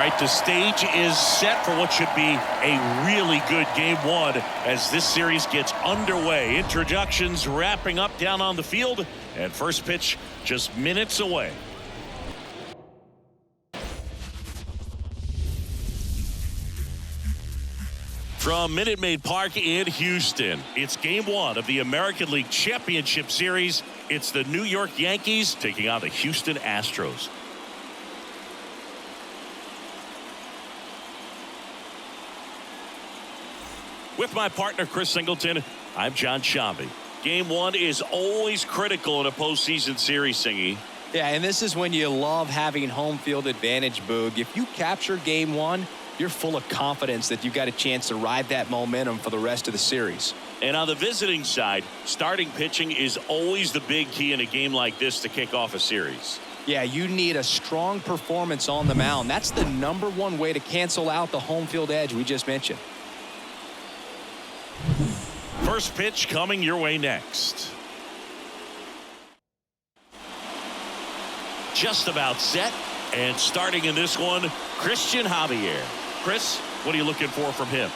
right, the stage is set for what should be a really good game one as this series gets underway. Introductions wrapping up down on the field, and first pitch just minutes away. From Minute Maid Park in Houston, it's game one of the American League Championship Series. It's the New York Yankees taking on the Houston Astros. With my partner, Chris Singleton, I'm John Shambi. Game one is always critical in a postseason series, Singy. Yeah, and this is when you love having home field advantage, Boog. If you capture game one, you're full of confidence that you've got a chance to ride that momentum for the rest of the series. And on the visiting side, starting pitching is always the big key in a game like this to kick off a series. Yeah, you need a strong performance on the mound. That's the #1 way to cancel out the home field edge we just mentioned. First pitch coming your way next. Just about set, and starting in this one, Christian Javier. Chris, what are you looking for from him?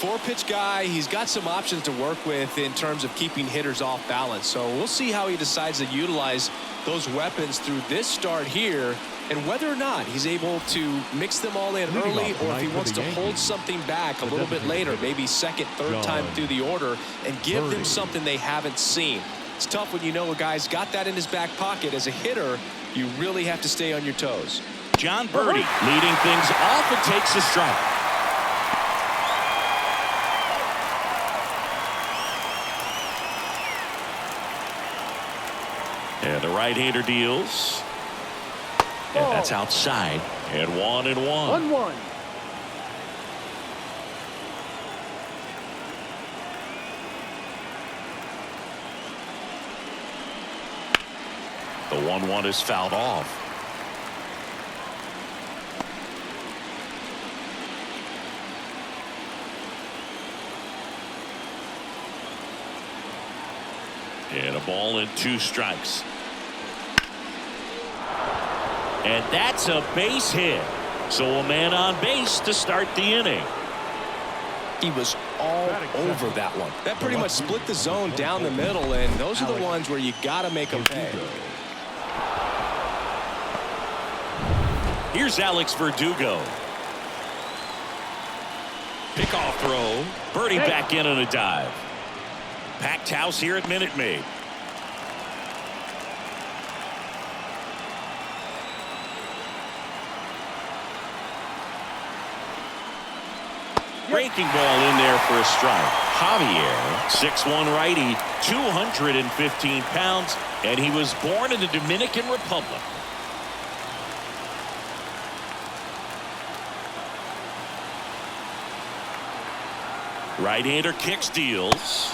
4-pitch guy. He's got some options to work with in terms of keeping hitters off balance. So we'll see how he decides to utilize those weapons through this start here, and whether or not he's able to mix them all in early, or if he wants to hold something back a little bit later, maybe second, third time through the order, and give them something they haven't seen. It's tough when you know a guy's got that in his back pocket. As a hitter, you really have to stay on your toes. John Birdie leading things off and takes a strike. And the right-hander deals. And that's outside. And 1-1. 1-1. The 1-1 is fouled off. And a ball and 2 strikes. And that's a base hit. So a man on base to start the inning. He was all over that one. That pretty much split the zone down the middle, and those are the ones where you got to make them pay. Here's Alex Verdugo. Pickoff throw. Birdie back in on a dive. Packed house here at Minute Maid. Breaking ball in there for a strike. Javier, 6'1" righty, 215 pounds, and he was born in the Dominican Republic. Right-hander kicks, deals.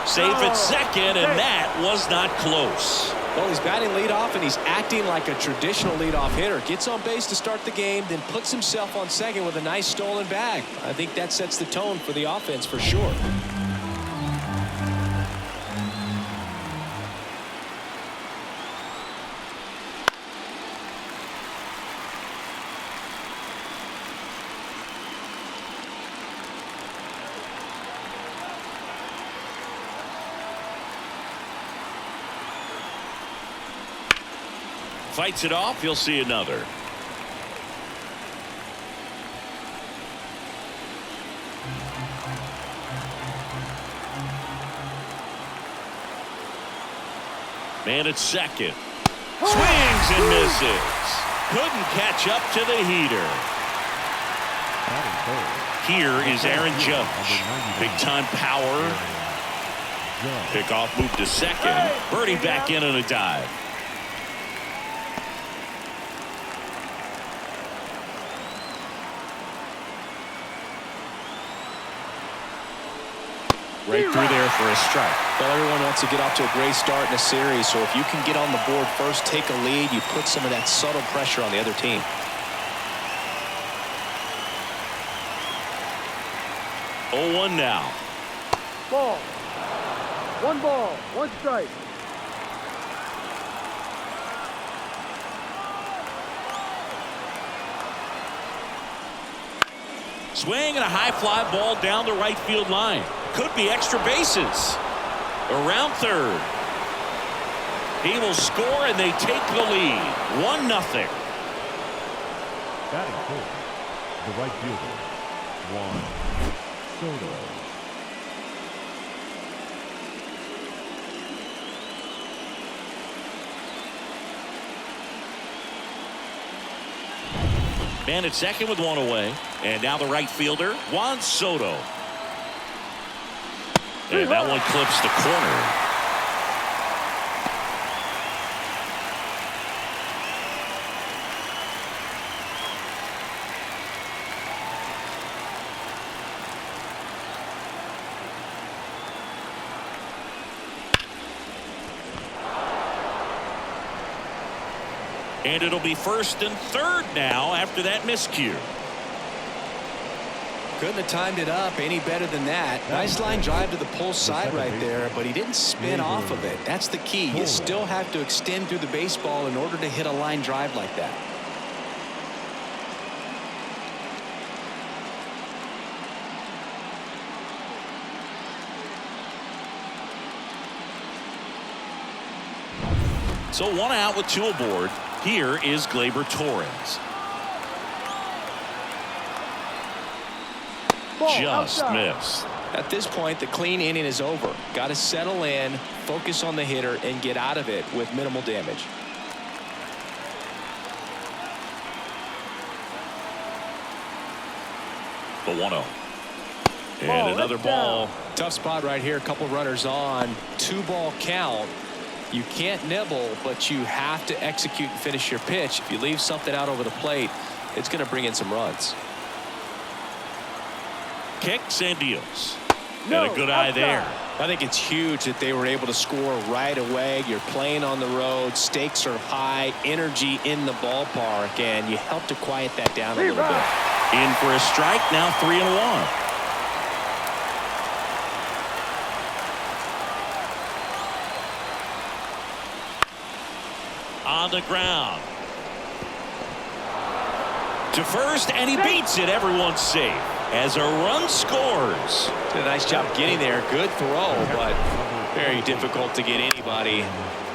Safe at second, and that was not close. Well, he's batting leadoff, and he's acting like a traditional leadoff hitter. Gets on base to start the game, then puts himself on second with a nice stolen bag. I think that sets the tone for the offense for sure. Fights it off. You'll see another. Man at second. Swings and misses. Couldn't catch up to the heater. Here is Aaron Judge. Big time power. Pickoff move to second. Birdie back in on a dive. Right through there for a strike. Well, everyone wants to get off to a great start in a series, so if you can get on the board first, take a lead, you put some of that subtle pressure on the other team. Oh, 1 now. Ball. 1 ball, 1 strike. Swing and a high fly ball down the right field line. Could be extra bases. Around third. He will score and they take the lead. 1-0. Batting fourth, the right fielder, Juan Soto. Man at second with one away. And now the right fielder, Juan Soto. And that one clips the corner. And it'll be first and third now after that miscue. Couldn't have timed it up any better than that. Nice line drive to the pull side right there, but he didn't spin off of it. That's the key. You still have to extend through the baseball in order to hit a line drive like that. So 1 out with 2 aboard. Here is Gleyber Torres. Just missed. At this point, the clean inning is over. Got to settle in, focus on the hitter, and get out of it with minimal damage. The 1-0. And another ball. Tough spot right here. A couple runners on. 2-ball count. You can't nibble, but you have to execute and finish your pitch. If you leave something out over the plate, it's going to bring in some runs. Kicks and deals. And a good eye there. I think it's huge that they were able to score right away. You're playing on the road. Stakes are high. Energy in the ballpark. And you help to quiet that down a little bit. In for a strike. Now 3-1. On the ground. To first, and he beats it. Everyone's safe as a run scores. Did a nice job getting there. Good throw, but very difficult to get anybody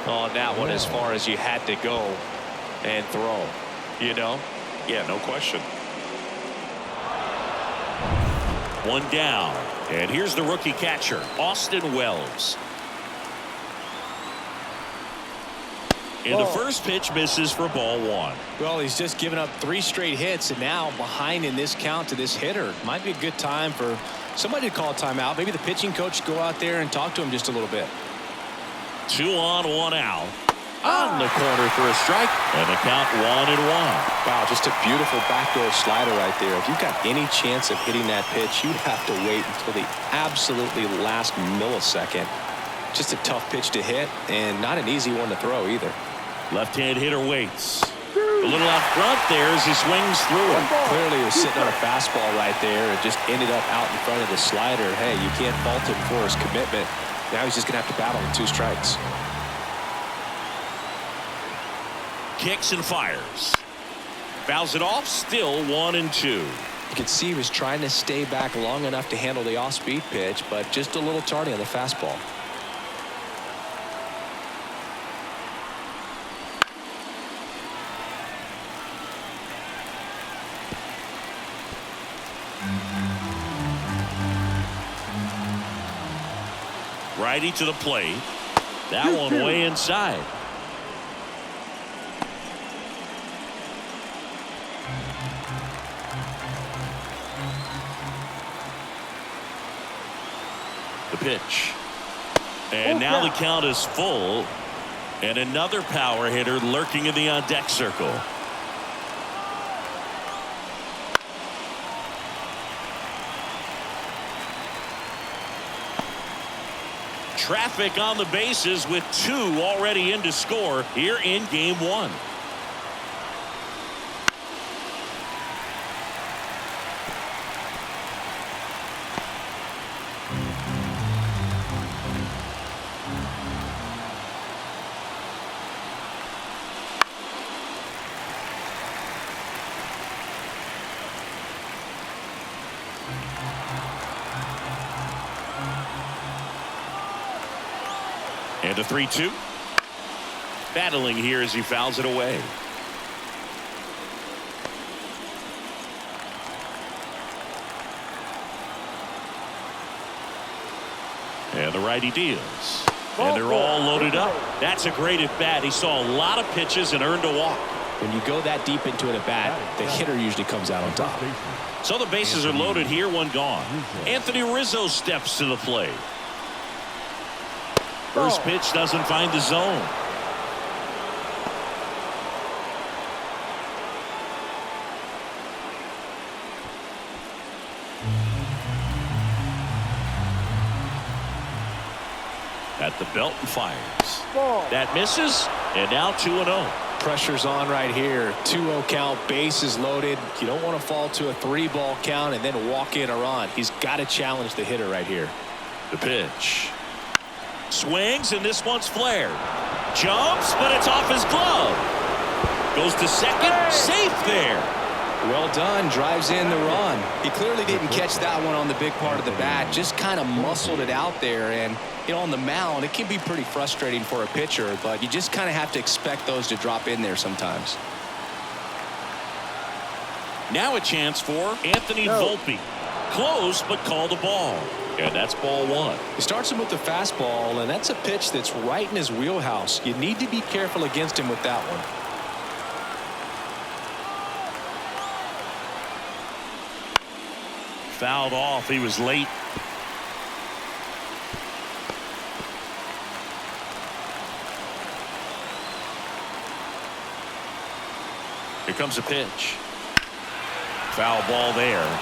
on that one as far as you had to go and throw. You know? Yeah, no question. 1 down. And here's the rookie catcher, Austin Wells. And the first pitch misses for ball 1. Well, he's just given up 3 straight hits, and now behind in this count to this hitter. Might be a good time for somebody to call a timeout. Maybe the pitching coach go out there and talk to him just a little bit. 2 on, 1 out. On the corner for a strike, and the count 1-1. Wow, just a beautiful backdoor slider right there. If you've got any chance of hitting that pitch, you have to wait until the absolutely last millisecond. Just a tough pitch to hit, and not an easy one to throw either. Left-hand hitter waits. A little out front there as he swings through it. Clearly he was sitting on a fastball right there and just ended up out in front of the slider. Hey, you can't fault him for his commitment. Now he's just going to have to battle with 2 strikes. Kicks and fires. Fouls it off. Still 1-2. You can see he was trying to stay back long enough to handle the off-speed pitch, but just a little tardy on the fastball. Righty to the plate. That one way inside. The pitch. And now the count is full. And another power hitter lurking in the on-deck circle. Traffic on the bases with 2 already in to score here in game 1. And a 3-2. Battling here as he fouls it away. And the righty deals. And they're all loaded up. That's a great at bat. He saw a lot of pitches and earned a walk. When you go that deep into an at bat, the hitter usually comes out on top. So the bases are loaded here, one gone. Anthony Rizzo steps to the plate. First pitch doesn't find the zone. At the belt and fires. That misses, and now 2-0. Pressure's on right here. 2-0 count, bases loaded. You don't want to fall to a 3-ball count and then walk in a run. He's got to challenge the hitter right here. The pitch. Swings, and this one's flared. Jumps, but it's off his glove. Goes to second, safe there. Well done, drives in the run. He clearly didn't catch that one on the big part of the bat, just kind of muscled it out there. And you know, on the mound, it can be pretty frustrating for a pitcher, but you just kind of have to expect those to drop in there sometimes. Now a chance for Anthony Volpe. Close, but called a ball. And that's ball one. He starts him with the fastball, and that's a pitch that's right in his wheelhouse. You need to be careful against him with that one. Fouled off. He was late. Here comes a pitch. Foul ball there.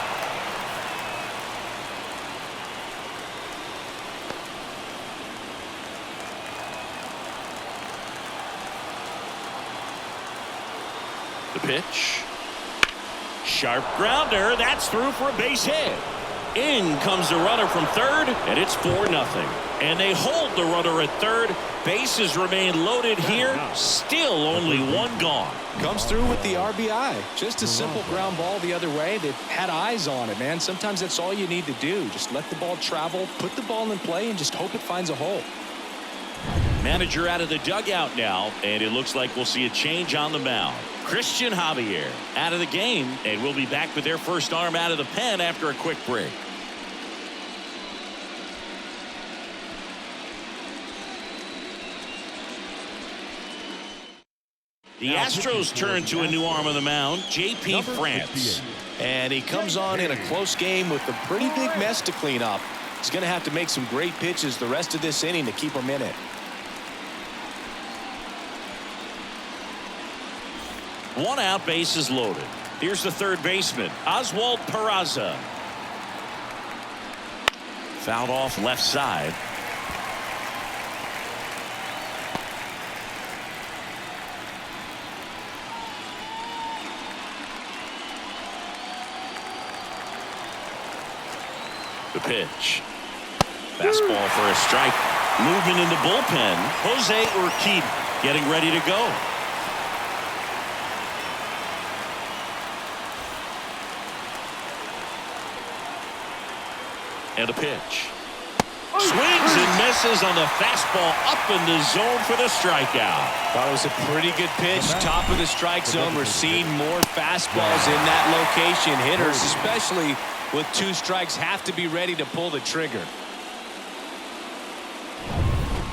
The pitch. Sharp grounder. That's through for a base hit. In comes the runner from third, and it's 4-0. And they hold the runner at third. Bases remain loaded here. Still only one gone. Comes through with the RBI. Just a simple ground ball the other way. They've had eyes on it, man. Sometimes that's all you need to do. Just let the ball travel, put the ball in play, and just hope it finds a hole. Manager out of the dugout now, and it looks like we'll see a change on the mound. Christian Javier out of the game, and we'll be back with their first arm out of the pen after a quick break. The Astros turn to a new arm of the mound, J.P. France. And he comes on in a close game with a pretty big mess to clean up. He's going to have to make some great pitches the rest of this inning to keep him in it. One out, bases loaded. Here's the third baseman, Oswald Peraza. Fouled off left side. The pitch. Fastball for a strike. Movement in the bullpen. Jose Urquidy getting ready to go. And a pitch. Swings and misses on the fastball up in the zone for the strikeout. Thought it was a pretty good pitch. Top of the strike zone. We're seeing more fastballs in that location. Hitters, especially with 2 strikes, have to be ready to pull the trigger.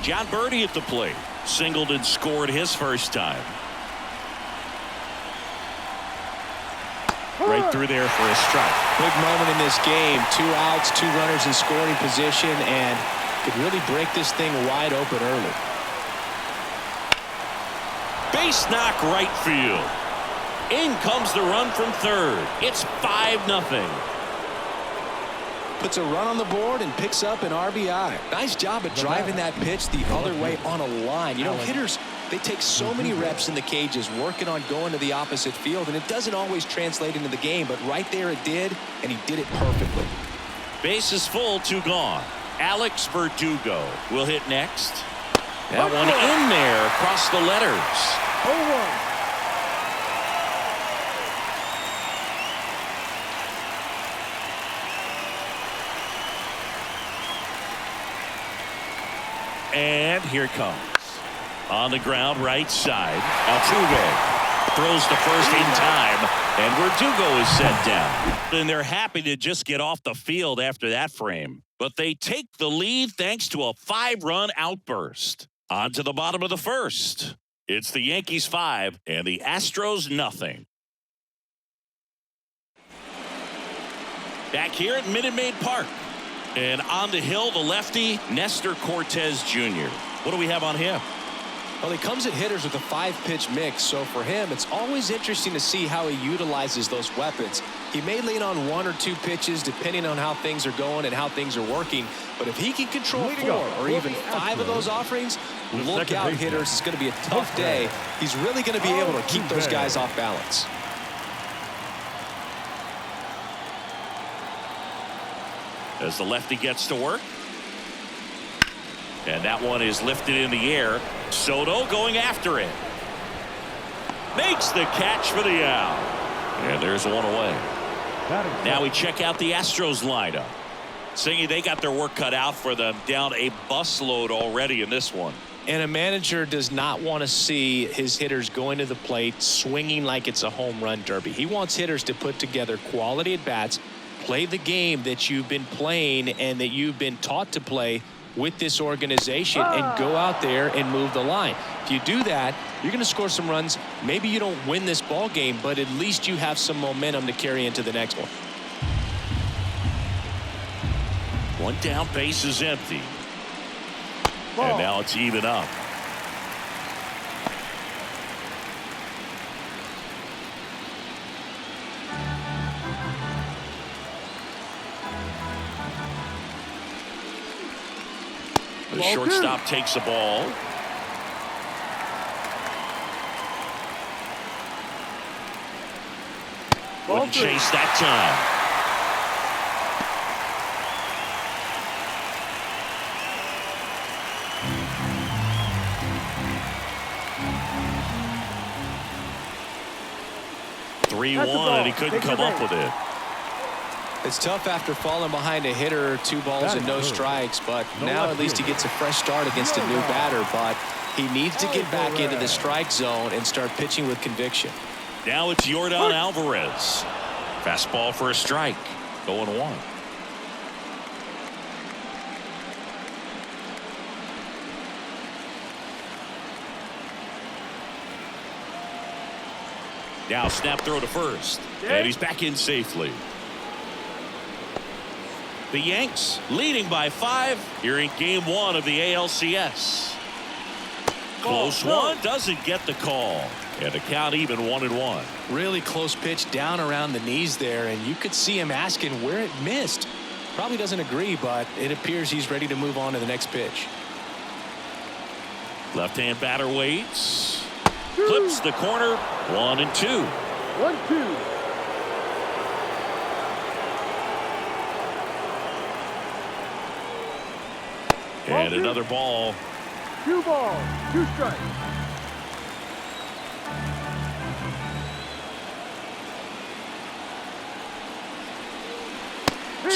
John Birdie at the plate. Singled and scored his first time. Right through there for a strike. Big moment in this game. 2 outs, 2 runners in scoring position, and could really break this thing wide open early. Base knock right field. In comes the run from third. It's 5-0. Puts a run on the board and picks up an RBI. Nice job of driving that pitch the other way on a line. You know, hitters, they take so many reps in the cages working on going to the opposite field, and it doesn't always translate into the game, but right there it did, and he did it perfectly. Base is full, 2 gone. Alex Verdugo will hit next. That one in there across the letters. 0-1. And And here it comes. On the ground, right side. Altuve throws the first in time, and Verdugo is set down. And they're happy to just get off the field after that frame. But they take the lead thanks to a 5-run outburst. On to the bottom of the first. It's the Yankees 5 and the Astros nothing. Back here at Minute Maid Park. And on the hill, the lefty, Nestor Cortez Jr. What do we have on him? Well, he comes at hitters with a 5-pitch mix, so for him, it's always interesting to see how he utilizes those weapons. He may lean on 1 or 2 pitches depending on how things are going and how things are working, but if he can control 4 or even 5 of those offerings, look out, hitters. It's going to be a tough day. He's really going to be able to keep those guys off balance. As the lefty gets to work. And that one is lifted in the air. Soto going after it. Makes the catch for the out. And there's one away. Now we check out the Astros lineup. Saying they got their work cut out for them, down a busload already in this one. And a manager does not want to see his hitters going to the plate swinging like it's a home run derby. He wants hitters to put together quality at bats, play the game that you've been playing and that you've been taught to play with this organization, and go out there and move the line. If you do that, you're going to score some runs. Maybe you don't win this ball game, but at least you have some momentum to carry into the next one. One down, base is empty. And now it's even up. The shortstop takes the ball. Wouldn't chase that time. And he couldn't come up with it. It's tough after falling behind a hitter, 2 balls and no strikes, but now at least he gets a fresh start against a new batter, but he needs to get back into the strike zone and start pitching with conviction. Now it's Yordan Alvarez. Fastball for a strike. 0-1. Now snap throw to first. And he's back in safely. The Yanks leading by 5 here in game 1 of the ALCS. Close one, doesn't get the call. And the count even 1-1. Really close pitch down around the knees there, and you could see him asking where it missed. Probably doesn't agree, but it appears he's ready to move on to the next pitch. Left-hand batter waits. Clips the corner. 1-2. 1-2. And another ball. 2 balls, 2 strikes.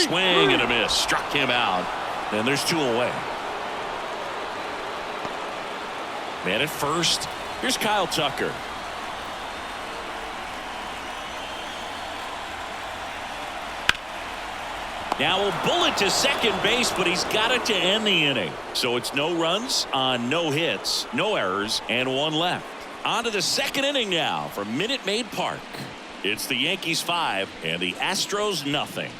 Swing and a miss. Struck him out. And there's 2 away. Man at first. Here's Kyle Tucker. Now a bullet to second base, but he's got it to end the inning. So it's no runs on no hits, no errors, and 1 left. On to the second inning now from Minute Maid Park. It's the Yankees 5 and the Astros nothing.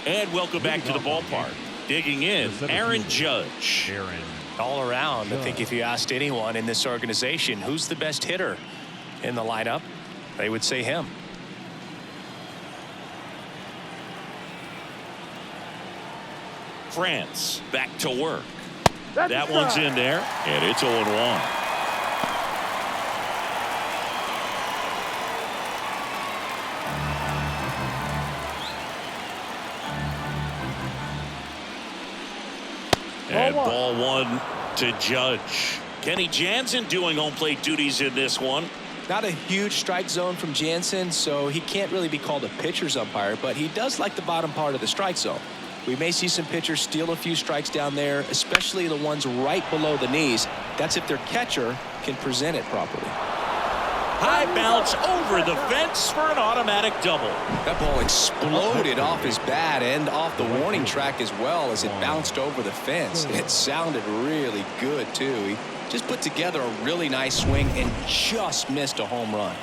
And welcome back to the ballpark. Digging in, Aaron Judge. All around, I think if you asked anyone in this organization who's the best hitter in the lineup, they would say him. France back to work. That one's in there, and it's 0-1. And ball 1 to Judge. Kenny Jansen doing home plate duties in this one. Not a huge strike zone from Jansen, so he can't really be called a pitcher's umpire, but he does like the bottom part of the strike zone. We may see some pitchers steal a few strikes down there, especially the ones right below the knees. That's if their catcher can present it properly. High bounce over the fence for an automatic double. That ball exploded off his bat and off the warning track as well as it bounced over the fence. It sounded really good, too. He just put together a really nice swing and just missed a home run.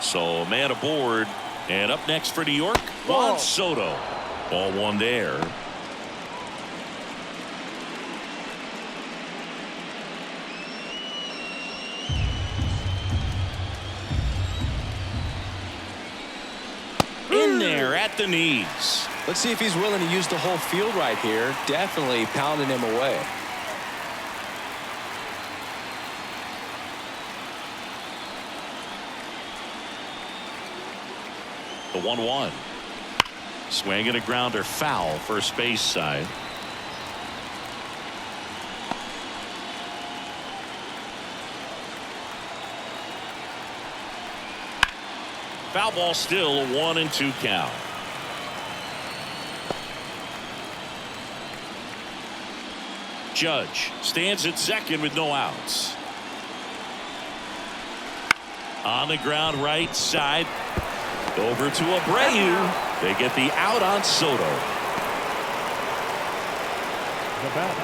So man aboard, and up next for New York, Juan Soto. Ball one there. In there at the knees. Let's see if he's willing to use the whole field right here. Definitely pounding him away. The 1-1. Swing and a grounder foul, first base side. Foul ball still, a 1-2 count. Judge stands at second with no outs. On the ground right side. Over to Abreu. They get the out on Soto. The batter,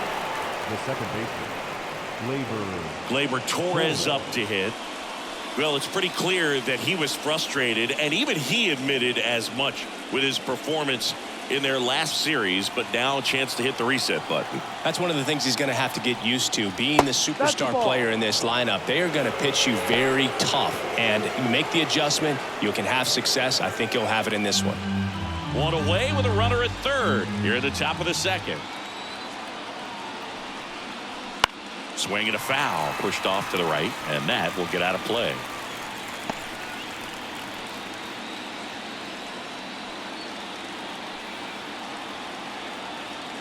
the second baseman, Gleyber Torres up to hit. Well, it's pretty clear that he was frustrated, and even he admitted as much with his performance in their last series, but now a chance to hit the reset button. That's one of the things he's going to have to get used to, being the superstar player in this lineup. They are going to pitch you very tough, and you make the adjustment, you can have success. I think you'll have it in this one. One away with a runner at third here at the top of the second. Swing and a foul, pushed off to the right, and that will get out of play.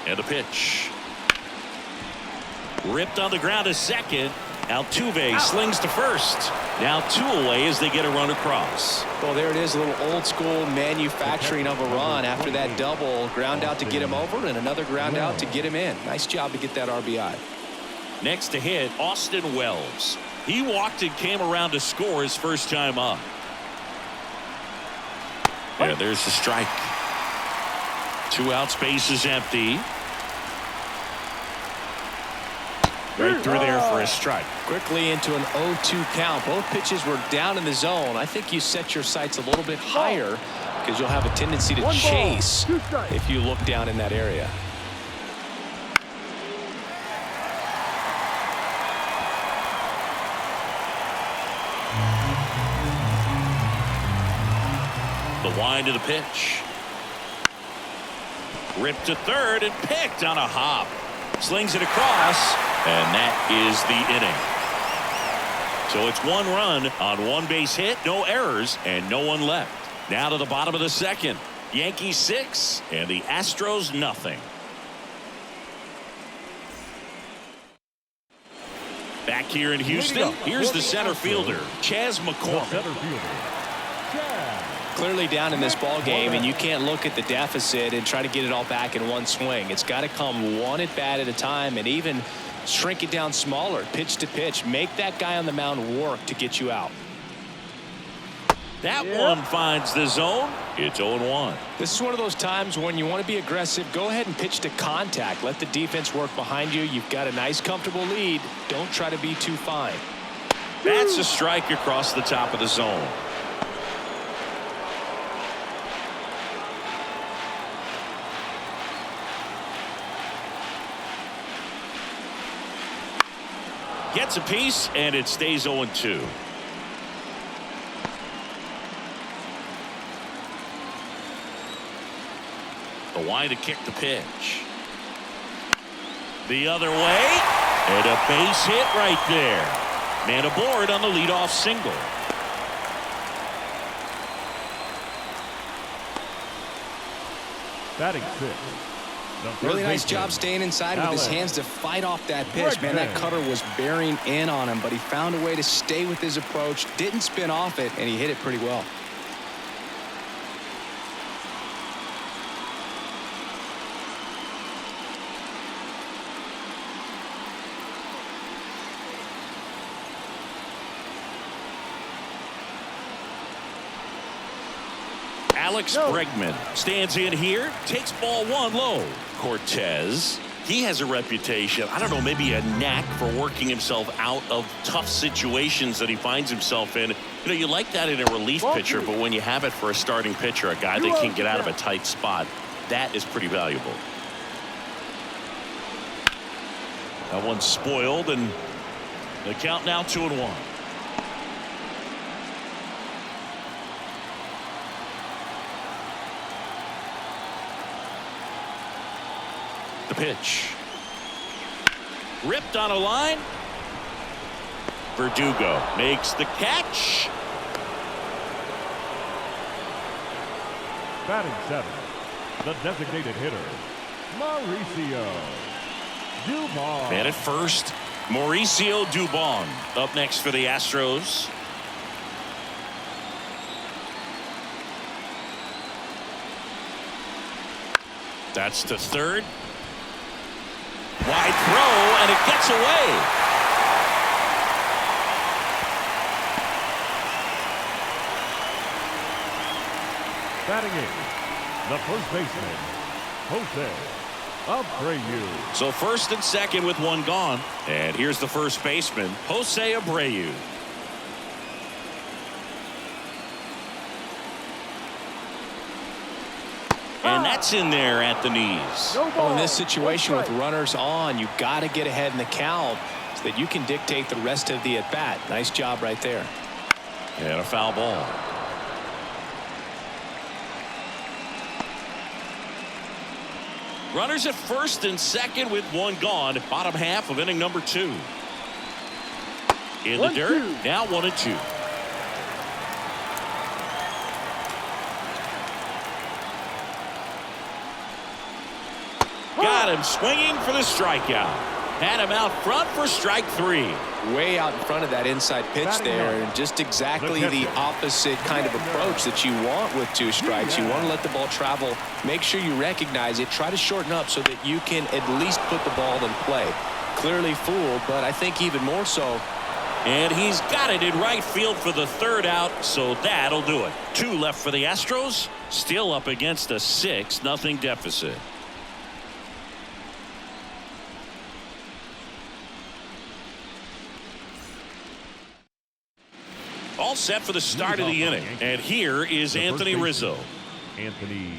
And the pitch. Ripped on the ground to second. Altuve slings to first. Now two away as they get a run across. Well, there it is, a little old school manufacturing of a run after that double. Ground out to get him over and another ground out to get him in. Nice job to get that RBI. Next to hit, Austin Wells. He walked and came around to score his first time up. Yeah, there's the strike. 2 out, space is empty. Right through there for a strike. Quickly into an 0-2 count. Both pitches were down in the zone. I think you set your sights a little bit higher because you'll have a tendency to chase if you look down in that area. The wind of the pitch. Ripped to third and picked on a hop. Slings it across, and that is the inning. So it's 1 run on 1 base hit, no errors, and no one left. Now to the bottom of the second. Yankees 6 and the Astros nothing. Back here in Houston, here's the center fielder, Chas McCormick. Clearly down in this ball game, and you can't look at the deficit and try to get it all back in one swing. It's got to come one at bat at a time, and even shrink it down smaller, pitch to pitch. Make that guy on the mound work to get you out. That one finds the zone. It's 0-1. This is one of those times when you want to be aggressive. Go ahead and pitch to contact. Let the defense work behind you. You've got a nice, comfortable lead. Don't try to be too fine. That's a strike across the top of the zone. Gets a piece, and it stays 0-2. The wind to kick the pitch. The other way, and a base hit right there. Man aboard on the leadoff single. batting 6. Really nice job staying inside with his hands to fight off that pitch. Man, that cutter was bearing in on him, but he found a way to stay with his approach, didn't spin off it, and he hit it pretty well. Alex Bregman stands in here, takes ball one low. Cortez, he has a reputation, I don't know, maybe a knack for working himself out of tough situations that he finds himself in. You know, you like that in a relief pitcher, but when you have it for a starting pitcher, a guy that can get out of a tight spot, that is pretty valuable. That one's spoiled, and the count now 2-1. The pitch. Ripped on a line. Verdugo makes the catch. Batting seven, the designated hitter, Mauricio Dubon. And at first, Mauricio Dubon up next for the Astros. That's to third. Wide throw, and it gets away. Batting eighth, the first baseman, Jose Abreu. So first and second with one gone. And here's the first baseman, Jose Abreu. And that's in there at the knees. Well, in this situation with runners on, you got to get ahead in the count so that you can dictate the rest of the at-bat. Nice job right there. And a foul ball. Runners at first and second with one gone. Bottom half of inning number 2. In the dirt. Now 1-2. Got him swinging for the strikeout. Had him out front for strike 3. Way out in front of that inside pitch there, and just exactly the opposite kind of approach that you want with 2 strikes. You want to let the ball travel, make sure you recognize it, try to shorten up so that you can at least put the ball in play. Clearly fooled, but I think even more so. And he's got it in right field for the third out, so that'll do it. 2 left for the Astros, still up against a 6-0 deficit. All set for the start of the inning. And here is Anthony Rizzo. Anthony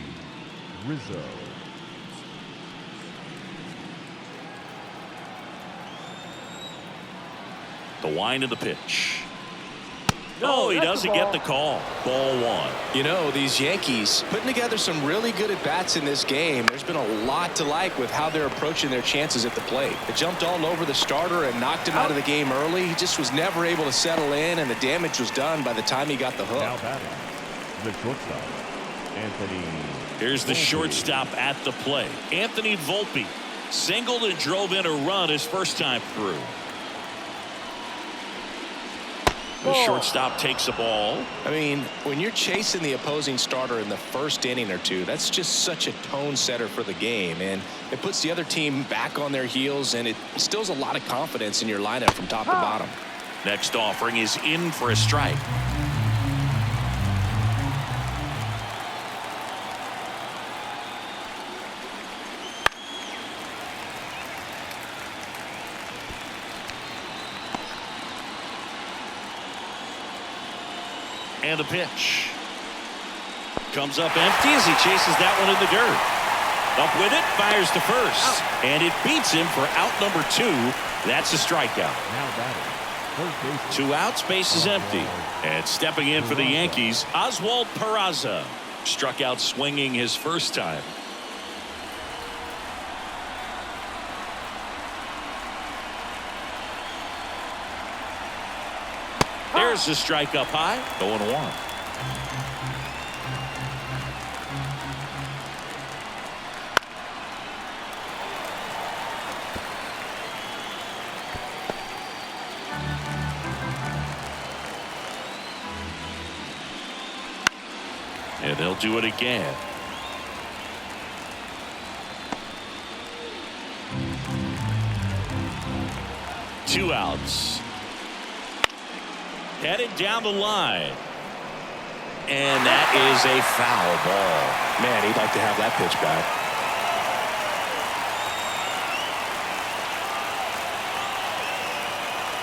Rizzo. The wind of the pitch. Oh, he doesn't get the call. Ball 1. You know, these Yankees putting together some really good at-bats in this game. There's been a lot to like with how they're approaching their chances at the plate. They jumped all over the starter and knocked him out of the game early. He just was never able to settle in, and the damage was done by the time he got the hook. Now batting, the shortstop, Anthony. Here's the shortstop at the plate. Anthony Volpe singled and drove in a run his first time through. The shortstop takes a ball. I mean, when you're chasing the opposing starter in the first inning or 2, that's just such a tone setter for the game, and it puts the other team back on their heels, and it instills a lot of confidence in your lineup from top to bottom. Next offering is in for a strike. And the pitch comes up empty as he chases that one in the dirt. Up with it, fires to first, and it beats him for out number 2. That's a strikeout. Now batting, 2 outs, base is empty. And stepping in for the Yankees, Oswald Peraza struck out swinging his first time. There's the strike up high, 0-1. And they'll do it again. Two outs. Headed down the line. And that is a foul ball. Man, he'd like to have that pitch back.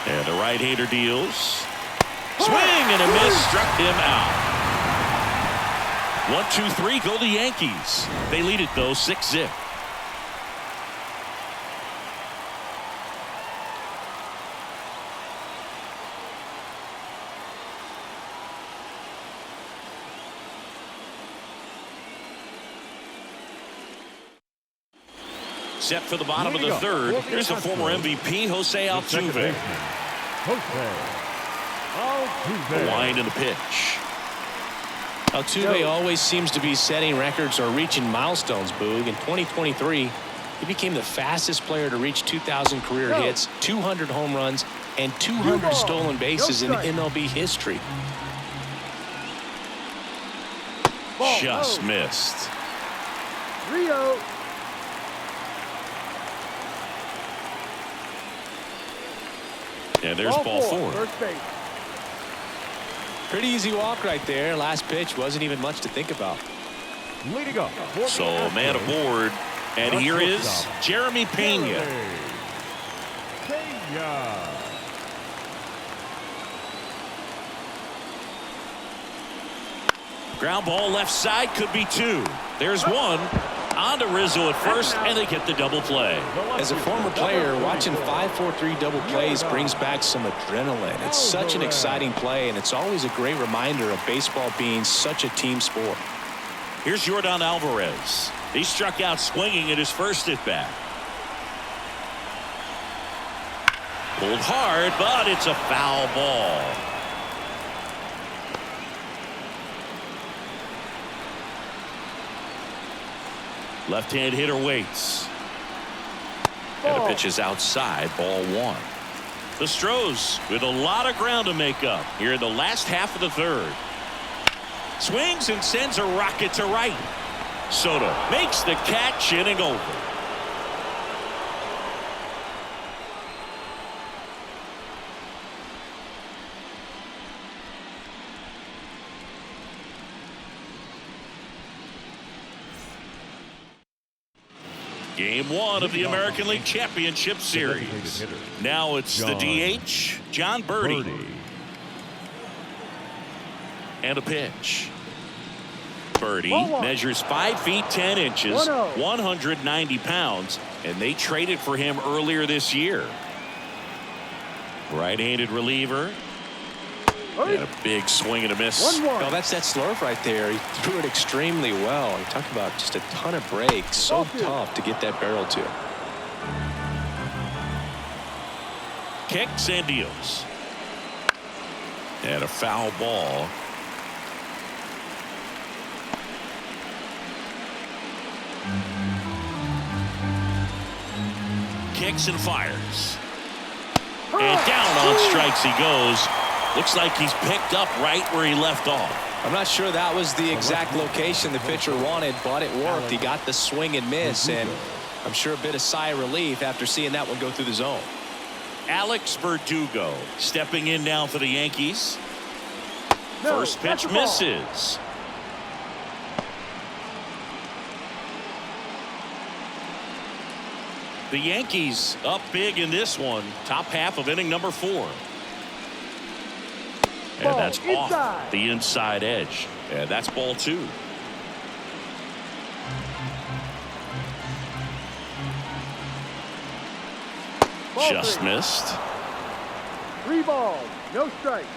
And the right-hander deals. Swing and a miss, struck him out. 1-2-3 go the Yankees. They lead it though 6-0. Set for the bottom of the third. Here's the former MVP, Jose Altuve. The line in the pitch. Altuve always seems to be setting records or reaching milestones, Boog. In 2023, he became the fastest player to reach 2,000 career hits, 200 home runs, and 200 stolen bases in MLB history. Just missed. Rio. And there's ball four. First base. Pretty easy walk right there. Last pitch wasn't even much to think about. Leading up. So man aboard. And here is Jeremy Pena. Ground ball left side, could be two. There's one. On to Rizzo at first, and they get the double play. As a former player, watching 5-4-3 double plays brings back some adrenaline. It's such an exciting play, and it's always a great reminder of baseball being such a team sport. Here's Yordan Alvarez. He struck out swinging at his first at bat. Pulled hard, but it's a foul ball. Left-hand hitter waits. And the pitch is outside, ball one. The Astros with a lot of ground to make up here in the last half of the third. Swings and sends a rocket to right. Soto makes the catch, inning over. Game one of the American League Championship Series. Now it's the DH, John Birdie. And a pitch. Birdie measures 5 feet 10 inches, 190 pounds, and they traded for him earlier this year. Right-handed reliever. And a big swing and a miss. Well, that's that slurve right there. He threw it extremely well. You talk about just a ton of breaks. So tough to get that barrel to. Kicks and deals. And a foul ball. Kicks and fires. And down on strikes he goes. Looks like he's picked up right where he left off. I'm not sure that was the exact location the pitcher wanted, but it worked. He got the swing and miss, and I'm sure a bit of sigh of relief after seeing that one go through the zone. Alex Verdugo stepping in now for the Yankees. First pitch misses. The Yankees up big in this one. Top half of inning number 4. And that's off the inside edge. And that's ball 2. Just missed. 3 balls, no strikes.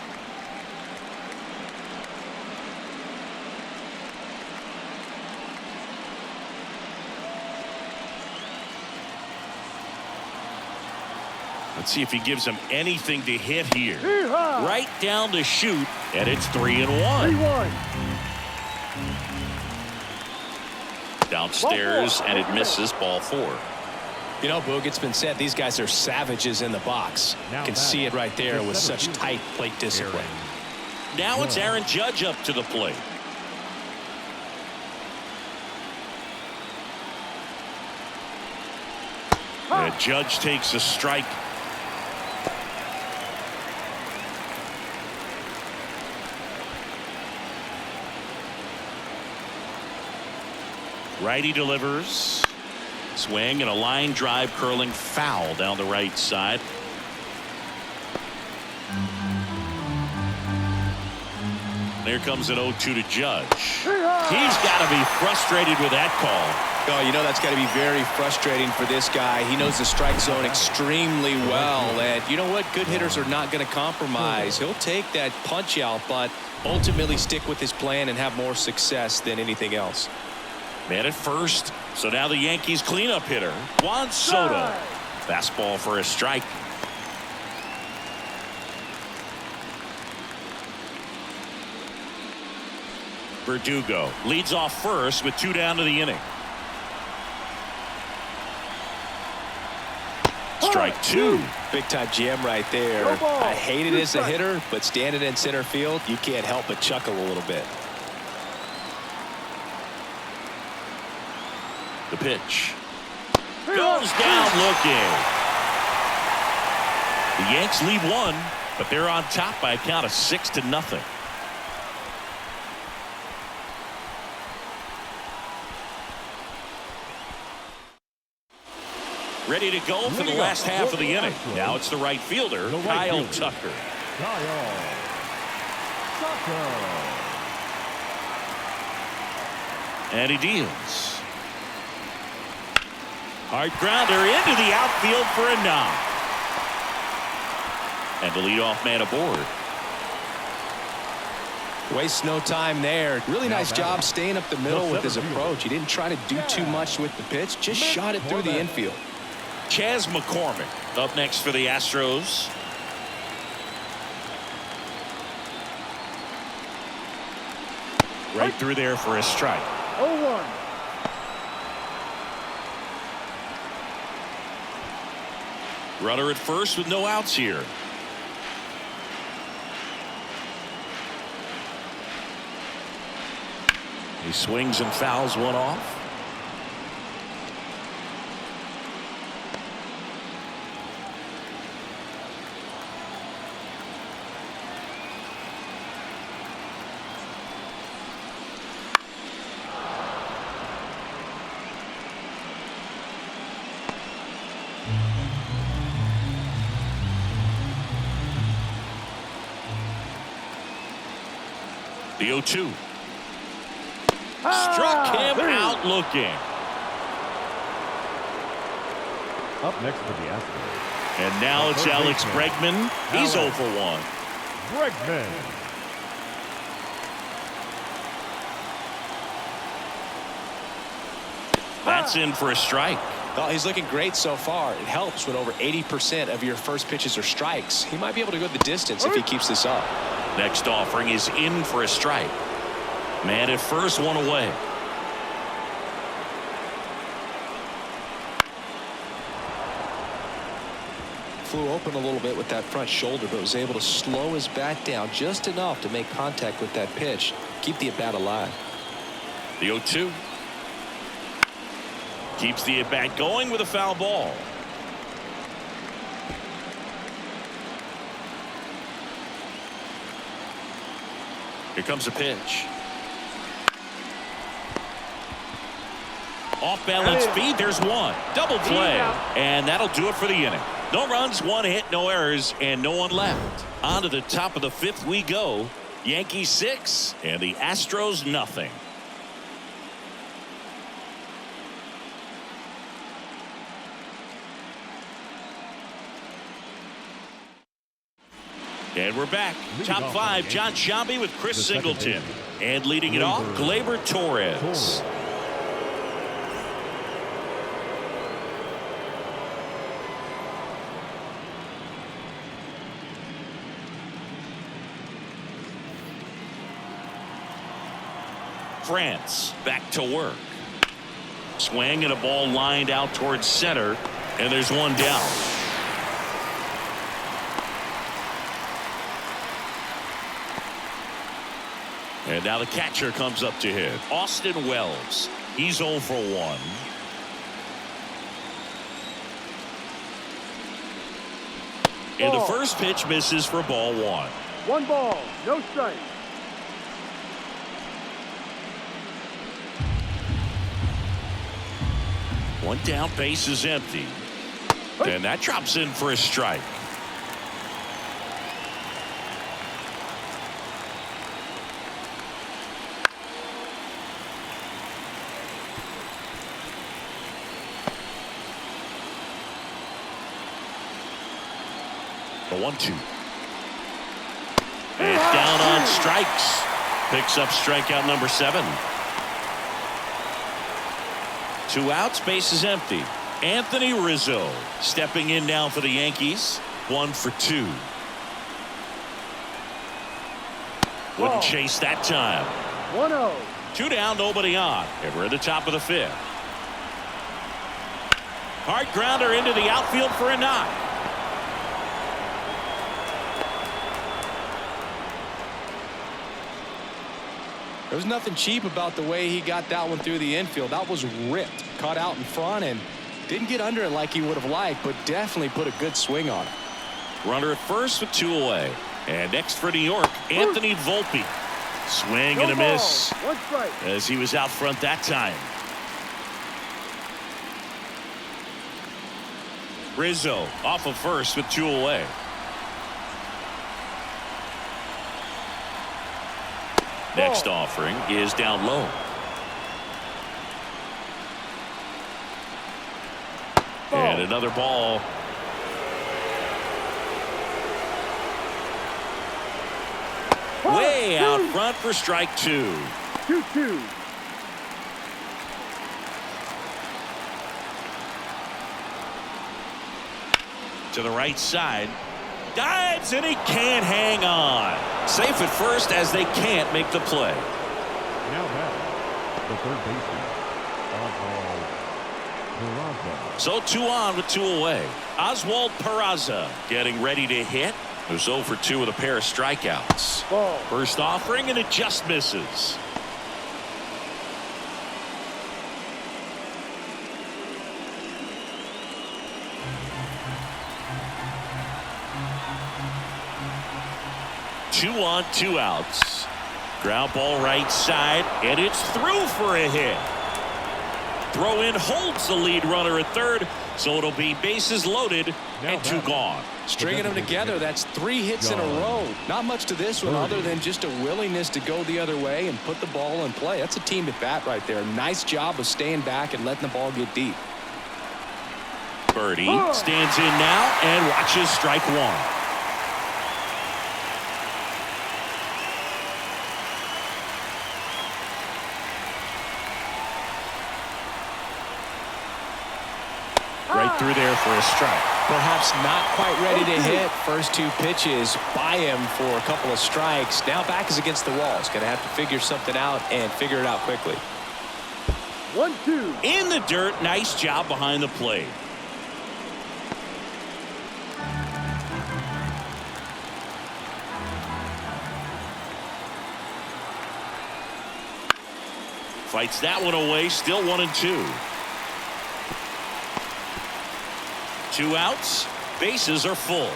Let's see if he gives him anything to hit here. Right down the chute, and it's 3-1. 3-1. Downstairs, and it misses, ball 4. You know, Boog, it's been said these guys are savages in the box. You can see it right there with such tight plate discipline. Now it's Aaron Judge up to the plate. And Judge takes a strike. Righty delivers. Swing and a line drive curling foul down the right side. There comes an 0-2 to Judge. He's got to be frustrated with that call. Oh, you know that's got to be very frustrating for this guy. He knows the strike zone extremely well. And you know what? Good hitters are not going to compromise. He'll take that punch out, but ultimately stick with his plan and have more success than anything else. Man at first. So now the Yankees cleanup hitter, Juan Soto. Fastball for a strike. Verdugo leads off first with 2 down to the inning. Strike 2. Big time jam right there. I hate it as a hitter, but standing in center field, you can't help but chuckle a little bit. The pitch goes down looking. The Yanks lead 1, but they're on top by a count of 6-0. Ready to go for the last half of the inning. Now it's the right fielder, Kyle Tucker. And he deals. Hard grounder into the outfield for a knock. And the leadoff man aboard. Wastes no time there. Really nice job staying up the middle with his approach. He didn't try to do too much with the pitch, just shot it through the infield. Chas McCormick up next for the Astros. Right through there for a strike. 0-1. Runner at first with no outs here. He swings and fouls one off. The 0-2. Struck him out looking. Up next for the Astros. And now it's Alex Bregman. He's 0 for 1. Bregman. That's in for a strike. Well, he's looking great so far. It helps when over 80% of your first pitches are strikes. He might be able to go the distance if he keeps this up. Next offering is in for a strike. Man at first, one away. Flew open a little bit with that front shoulder, but was able to slow his bat down just enough to make contact with that pitch. Keep the at-bat alive. The 0-2. Keeps the at-bat going with a foul ball. Here comes a pitch. Off balance feed. There's one. Double play. And that'll do it for the inning. No runs, 1 hit, no errors, and no one left. On to the top of the 5th we go. Yankees 6 and the Astros nothing. And we're back. Top 5, John Sciambi with Chris Singleton. And leading it off, Gleyber Torres. France back to work. Swing and a ball lined out towards center. And there's one down. And now the catcher comes up to hit. Austin Wells. He's 0 for 1. And the first pitch misses for ball 1. 1 ball, no strike. One down, base is empty. And that drops in for a strike. The 1-2. And down on strikes. Picks up strikeout number 7. 2 outs, base is empty. Anthony Rizzo stepping in now for the Yankees. 1 for 2. Wouldn't chase that time. 1-0. 2 down, nobody on. And we're at the top of the 5th. Hard grounder into the outfield for a knock. There was nothing cheap about the way he got that one through the infield. That was ripped, caught out in front, and didn't get under it like he would have liked, but definitely put a good swing on it. Runner at first with 2 away. And next for New York, Anthony Volpe. Swing and a miss 1 strike. as he was out front that time. Rizzo off of first with 2 away. Next offering is down low. And another ball. Way out front for strike 2. 2-2. To the right side. Dives and he can't hang on. Safe at first as they can't make the play. Now back, the third baseman, Oswald Peraza. So 2 on with 2 away. Oswald Peraza getting ready to hit. Who's 0 for 2 with a pair of strikeouts. Ball. First offering and it just misses. Two on, 2 outs. Ground ball right side, and it's through for a hit. Throw in holds the lead runner at third, so it'll be bases loaded and 2 gone. Stringing them together, that's 3 hits in a row. Not much to this one other than just a willingness to go the other way and put the ball in play. That's a team at bat right there. Nice job of staying back and letting the ball get deep. Birdie stands in now and watches strike 1. Right through there for a strike. Perhaps not quite ready to hit. First 2 pitches by him for a couple of strikes. Now back is against the wall. He's going to have to figure something out and figure it out quickly. 1-2. In the dirt. Nice job behind the plate. Fights that one away. Still 1-2. 2 outs. Bases are full.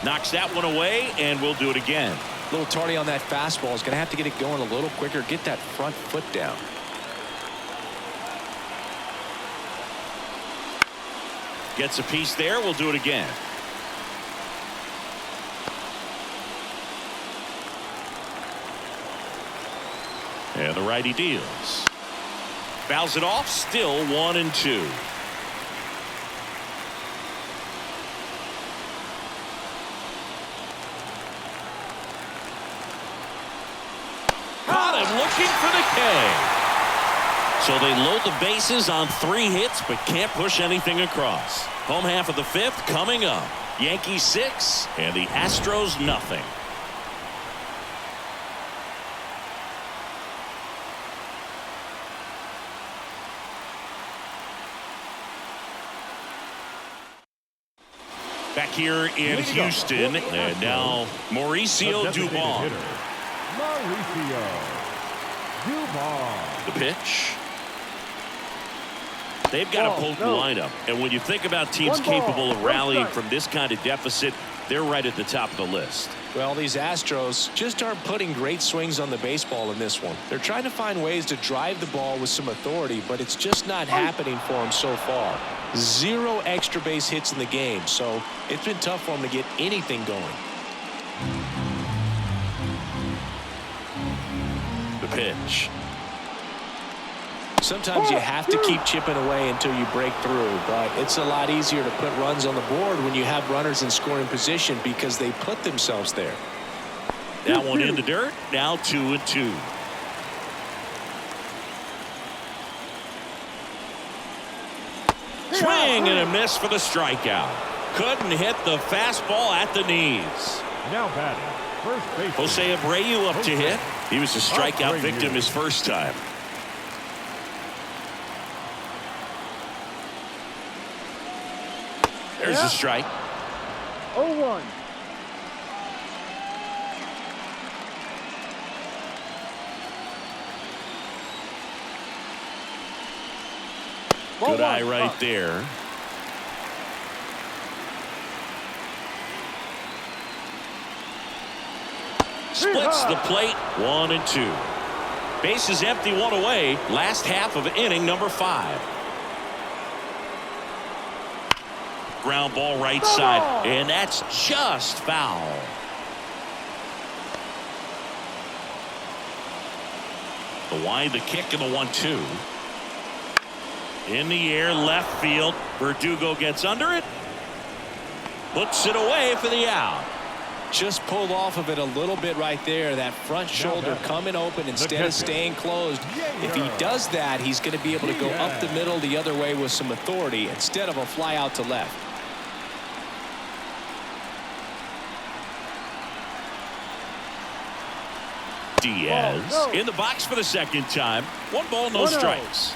Knocks that one away, and we'll do it again. A little tardy on that fastball. Is going to have to get it going a little quicker. Get that front foot down. Gets a piece there. We'll do it again. And the righty deals. Fouls it off. Still 1-2. Caught him looking for the K. So they load the bases on 3 hits, but can't push anything across. Home half of the 5th coming up. Yankees 6 and the Astros nothing. Back here in Houston, and now Mauricio Dubon. Mauricio Dubon. The pitch. They've got a potent lineup, and when you think about teams capable of rallying from this kind of deficit, they're right at the top of the list. Well, these Astros just aren't putting great swings on the baseball in this one. They're trying to find ways to drive the ball with some authority, but it's just not happening for them so far. 0 extra base hits in the game, so it's been tough for them to get anything going. The pitch. Sometimes you have to keep chipping away until you break through, but it's a lot easier to put runs on the board when you have runners in scoring position because they put themselves there. That one in the dirt. Now 2-2. Swing and a miss for the strikeout. Couldn't hit the fastball at the knees. Now batting, first base. Jose Abreu up to hit. He was a strikeout victim his first time. There's a strike. 0-1. Good eye right there. Splits the plate. 1-2. Bases empty, 1 away. Last half of inning number 5. Ground ball right side, and that's just foul. The wind, the kick, and the 1-2. In the air, left field. Verdugo gets under it. Puts it away for the out. Just pulled off of it a little bit right there. That front shoulder coming open instead of staying closed. If he does that, he's going to be able to go up the middle the other way with some authority instead of a fly out to left. Diaz in the box for the second time. 1 ball, no strikes.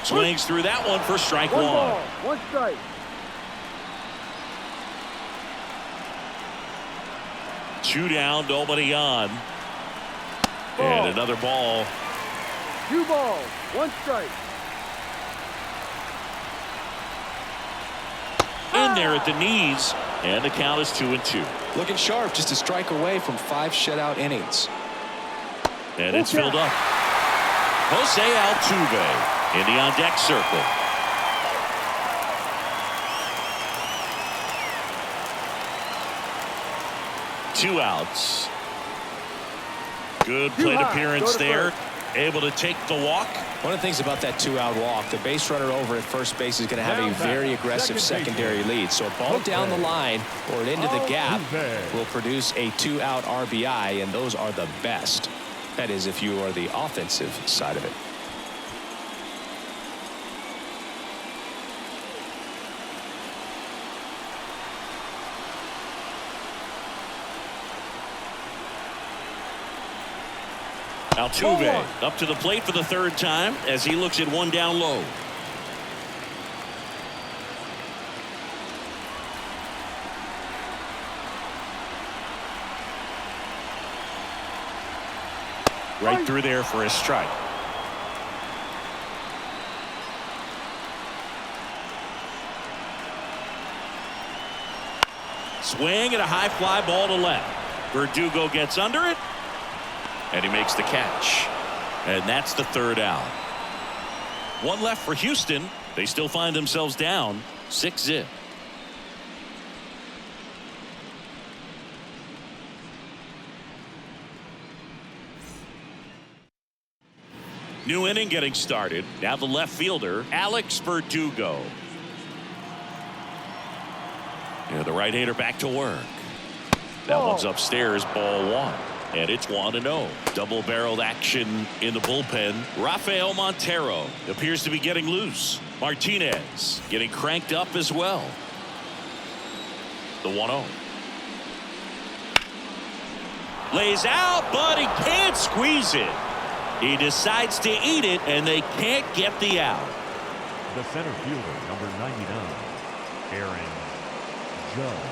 Swings through that one for strike 1. 1 ball, 1 strike. Two down, nobody on. And another ball. 2 balls, 1 strike. In there at the knees, and the count is 2-2. Looking sharp, just a strike away from 5 shutout innings. And it's filled up. Jose Altuve in the on-deck circle. Two outs. Good plate appearance there. Able to take the walk. One of the things about that 2-out walk, the base runner over at first base is going to have a very aggressive secondary lead. So a ball down the line or into the gap will produce a 2-out RBI, and those are the best. That is, if you are the offensive side of it. Altuve up to the plate for the 3rd time as he looks at 1 down low. Right through there for a strike. Swing and a high fly ball to left. Verdugo gets under it. And he makes the catch. And that's the 3rd out. 1 left for Houston. They still find themselves down 6-0. New inning getting started. Now the left fielder, Alex Verdugo. Yeah, the right-hander back to work. That one's upstairs, ball 1. And it's 1-0. Double-barreled action in the bullpen. Rafael Montero appears to be getting loose. Martinez getting cranked up as well. The 1-0. Lays out, but he can't squeeze it. He decides to eat it, and they can't get the out. The center fielder, number 99, Aaron Judge.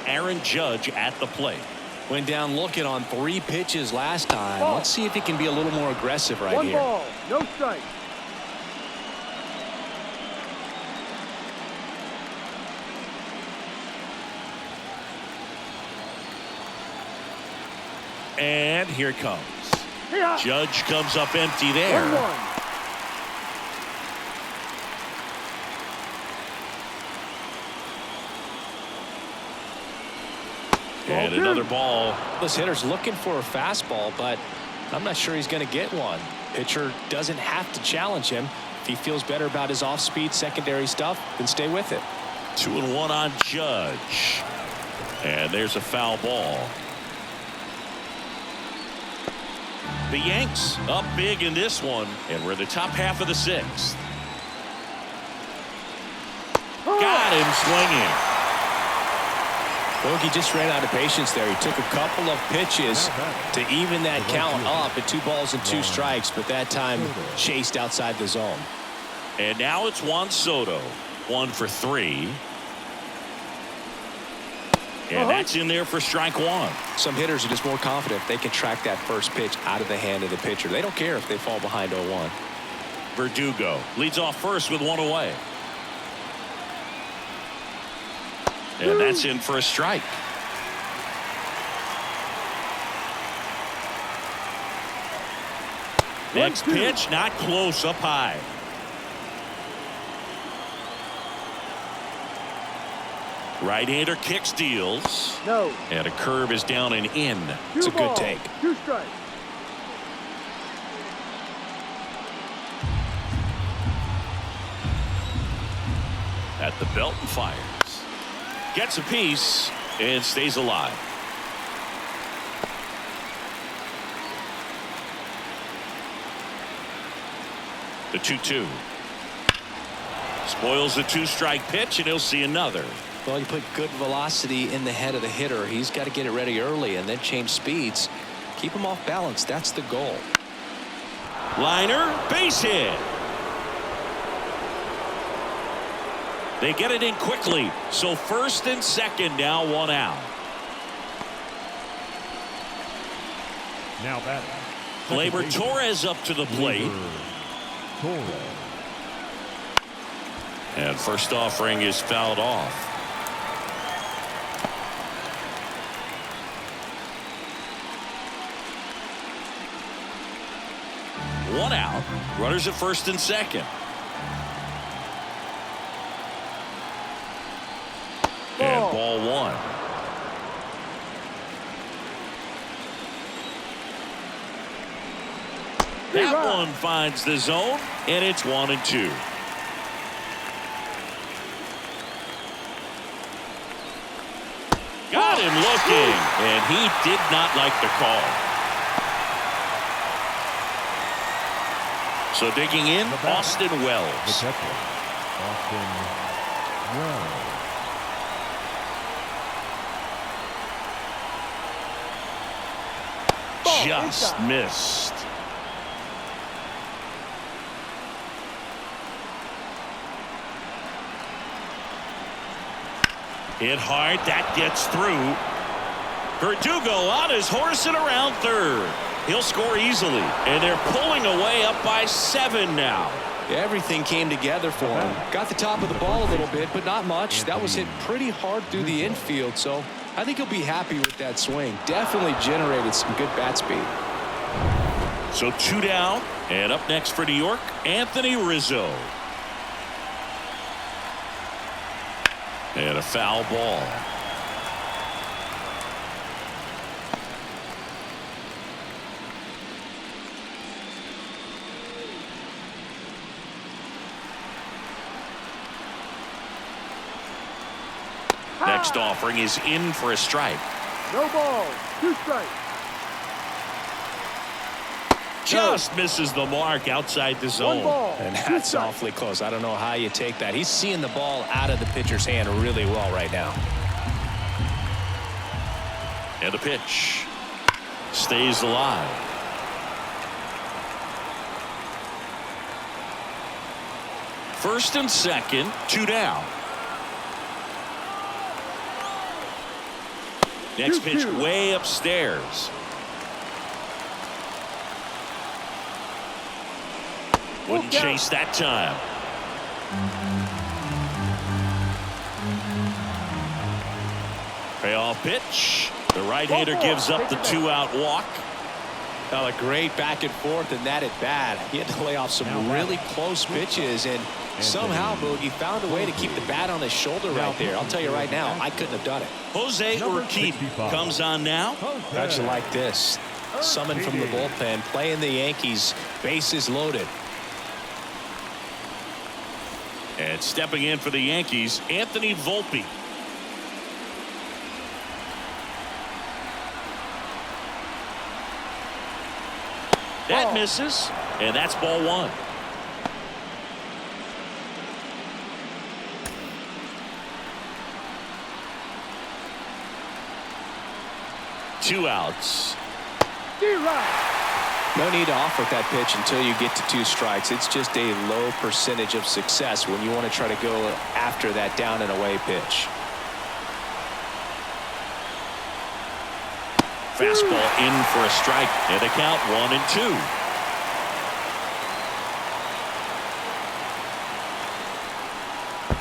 Aaron Judge at the plate. Went down looking on 3 pitches last time. Let's see if he can be a little more aggressive right here. 1 ball, no strike. And here it comes. Yeah. Judge comes up empty there. 1-1. And another ball. This hitter's looking for a fastball, but I'm not sure he's going to get one. Pitcher doesn't have to challenge him. If he feels better about his off-speed secondary stuff, then stay with it. 2-1 on Judge. And there's a foul ball. The Yanks up big in this one, and we're in the top half of the 6th. Got him swinging. Bogey just ran out of patience there. He took a couple of pitches to even that count up at 2 balls and 2 strikes, but that time chased outside the zone. And now it's Juan Soto. 1 for 3. And that's in there for strike 1. Some hitters are just more confident they can track that first pitch out of the hand of the pitcher. They don't care if they fall behind 0-1. Verdugo leads off first with 1 away. And that's in for a strike. Next pitch, not close, up high. Right-hander kick steals. No. And a curve is down and in. It's a good take. 2 strikes. At the belt and fires. Gets a piece and stays alive. The 2-2. Spoils the 2-strike pitch, and he'll see another. Well, you put good velocity in the head of the hitter. He's got to get it ready early and then change speeds. Keep him off balance. That's the goal. Liner, base hit. They get it in quickly. So first and second, now 1 out. Now batting. Gleyber Torres up to the plate. Torres. And first offering is fouled off. One out. Runners at first and second. And ball 1. That one finds the zone, and it's 1-2. Got him looking, and he did not like the call. So digging in, Austin The Wells. catcher, Austin Wells. Just missed. Hit hard, that gets through. Verdugo on his horse and around third. He'll score easily, and they're pulling away up by 7 now. Everything came together for him. Got the top of the ball a little bit, but not much. That was hit pretty hard through the infield, so I think he'll be happy with that swing. Definitely generated some good bat speed. So 2 down, and up next for New York, Anthony Rizzo. And a foul ball. Next offering is in for a strike. No ball. 2 strikes. Just misses the mark outside the 1 zone. ball. And 2 that's strikes. awfully close. I don't know how you take that. He's seeing the ball out of the pitcher's hand really well right now. And the pitch stays alive. First and second, 2 down. Next pitch 2-2. way upstairs. Wouldn't chase that time. Payoff pitch. The right-hander gives up the 2-out walk. A great back and forth in that at bat. He had to lay off some really close pitches, and somehow Boogie found a way to keep the bat on his shoulder right there. I'll tell you right now, I couldn't have done it. Jose Urquidy comes on now. How'd you like this? Summoned from the bullpen, playing the Yankees, bases loaded. And stepping in for the Yankees, Anthony Volpe. That misses, and that's ball 1. Two outs. No need to offer that pitch until you get to 2 strikes. It's just a low percentage of success when you want to try to go after that down and away pitch. Fastball in for a strike, and the count 1-2.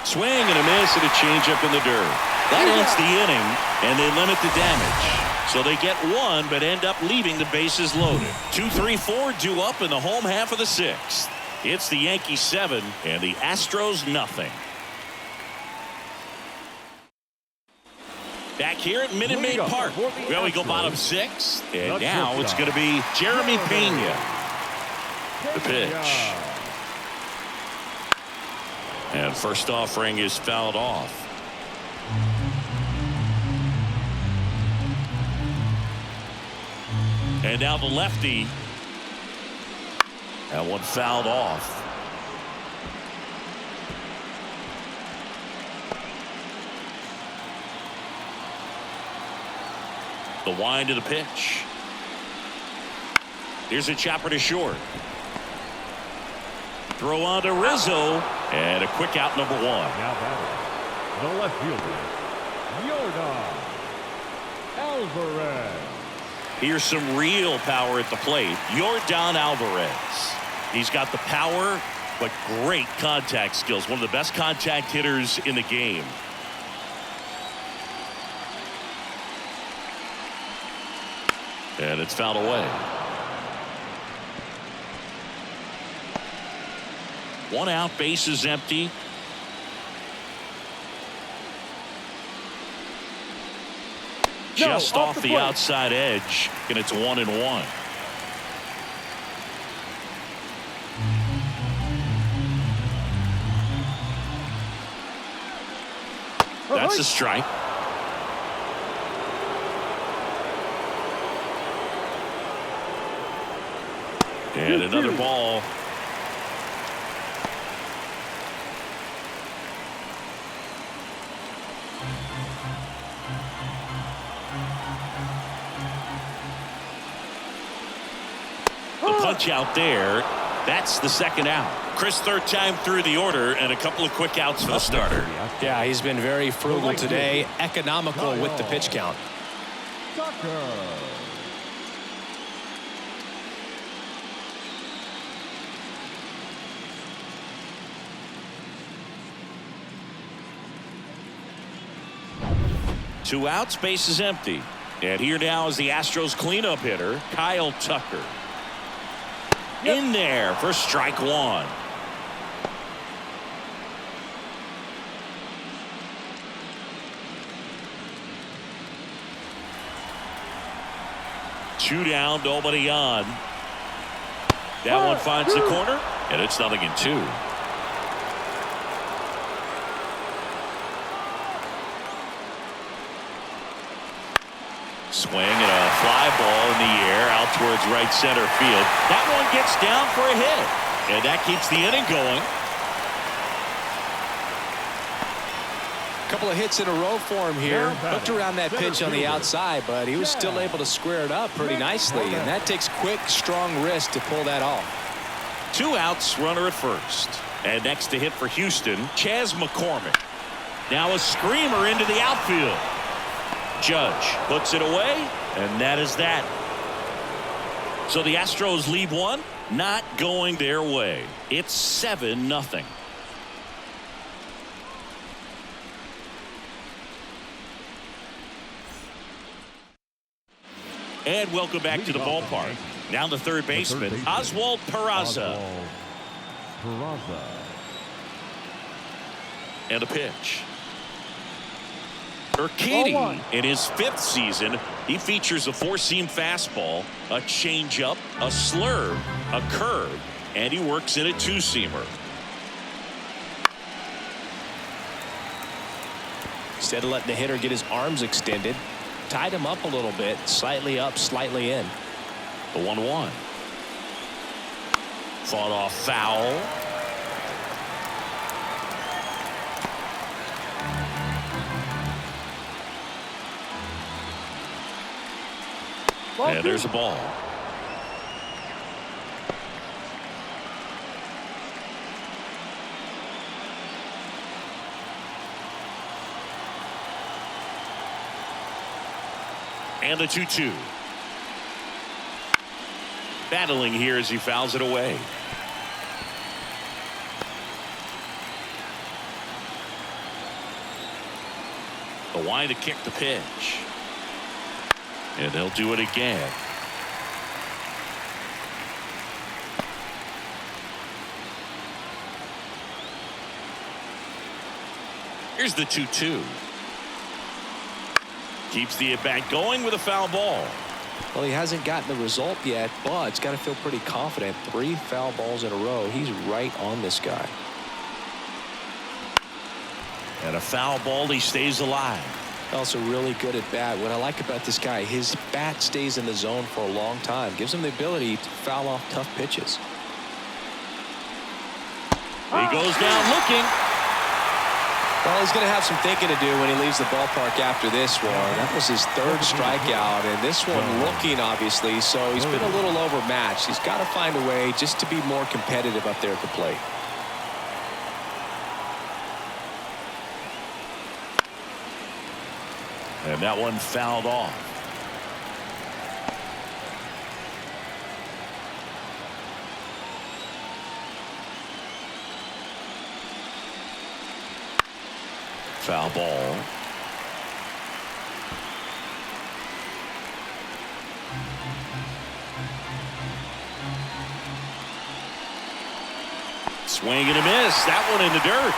Swing and a miss and a changeup in the dirt. That ends the inning, and they limit the damage. So they get 1, but end up leaving the bases loaded. 2, 3, 4 due up in the home half of the 6th. It's the Yankees 7 and the Astros nothing. Back here at Minute Maid Park. Well, we go bottom 6, and now it's going to be Jeremy Pena. The pitch. And first offering is fouled off. And now the lefty. That one fouled off. The wind of the pitch. Here's a chopper to short. Throw on to Rizzo, and a quick out, number 1. Now batting, the left fielder, Yordan Alvarez. Here's some real power at the plate. Yordan Alvarez. He's got the power, but great contact skills. One of the best contact hitters in the game. And it's fouled away. 1 out, base is empty. Just off the outside edge, and it's 1-1. That's a strike. And another ball. The punch out there. That's the 2nd out. Chris, 3rd time through the order, and a couple of quick outs for the starter. Yeah, he's been very frugal today, economical with the pitch count. Two outs, base is empty. And here now is the Astros cleanup hitter, Kyle Tucker. In there for strike 1. Two down, nobody on. That one finds the corner, and it's 0-2. Swing and a fly ball in the air out towards right center field. That one gets down for a hit, and that keeps the inning going. A couple of hits in a row for him here. Hooked around that pitch on the outside, but he was still able to square it up pretty nicely, and that takes quick, strong wrist to pull that off. 2 outs, runner at first. And next to hit for Houston, Chas McCormick. Now a screamer into the outfield. Judge puts it away, and that is that. So the Astros lead 1, not going their way. It's 7-0. And welcome back to the ballpark. Now the third baseman, Oswald Peraza. And a pitch. Urquidy, in his 5th season, he features a 4-seam fastball, a changeup, a slurve, a curve, and he works in a 2-seamer. Instead of letting the hitter get his arms extended, tied him up a little bit, slightly up, slightly in. The 1-1. Fought off foul. And there's a ball. And a 2-2. Battling here as he fouls it away. The line to kick the pitch. And they'll do it again. Here's the 2-2. Keeps the at-bat going with a foul ball. Well, he hasn't gotten the result yet, but he's got to feel pretty confident. 3 foul balls in a row. He's right on this guy. And a foul ball, he stays alive. Also really good at bat. What I like about this guy, his bat stays in the zone for a long time. Gives him the ability to foul off tough pitches. He goes down looking. Well, he's going to have some thinking to do when he leaves the ballpark after this one. That was his 3rd strikeout, and this one looking, obviously, so he's been a little overmatched. He's got to find a way just to be more competitive up there at the plate. And that one fouled off. Foul ball. Swing and a miss. That one in the dirt.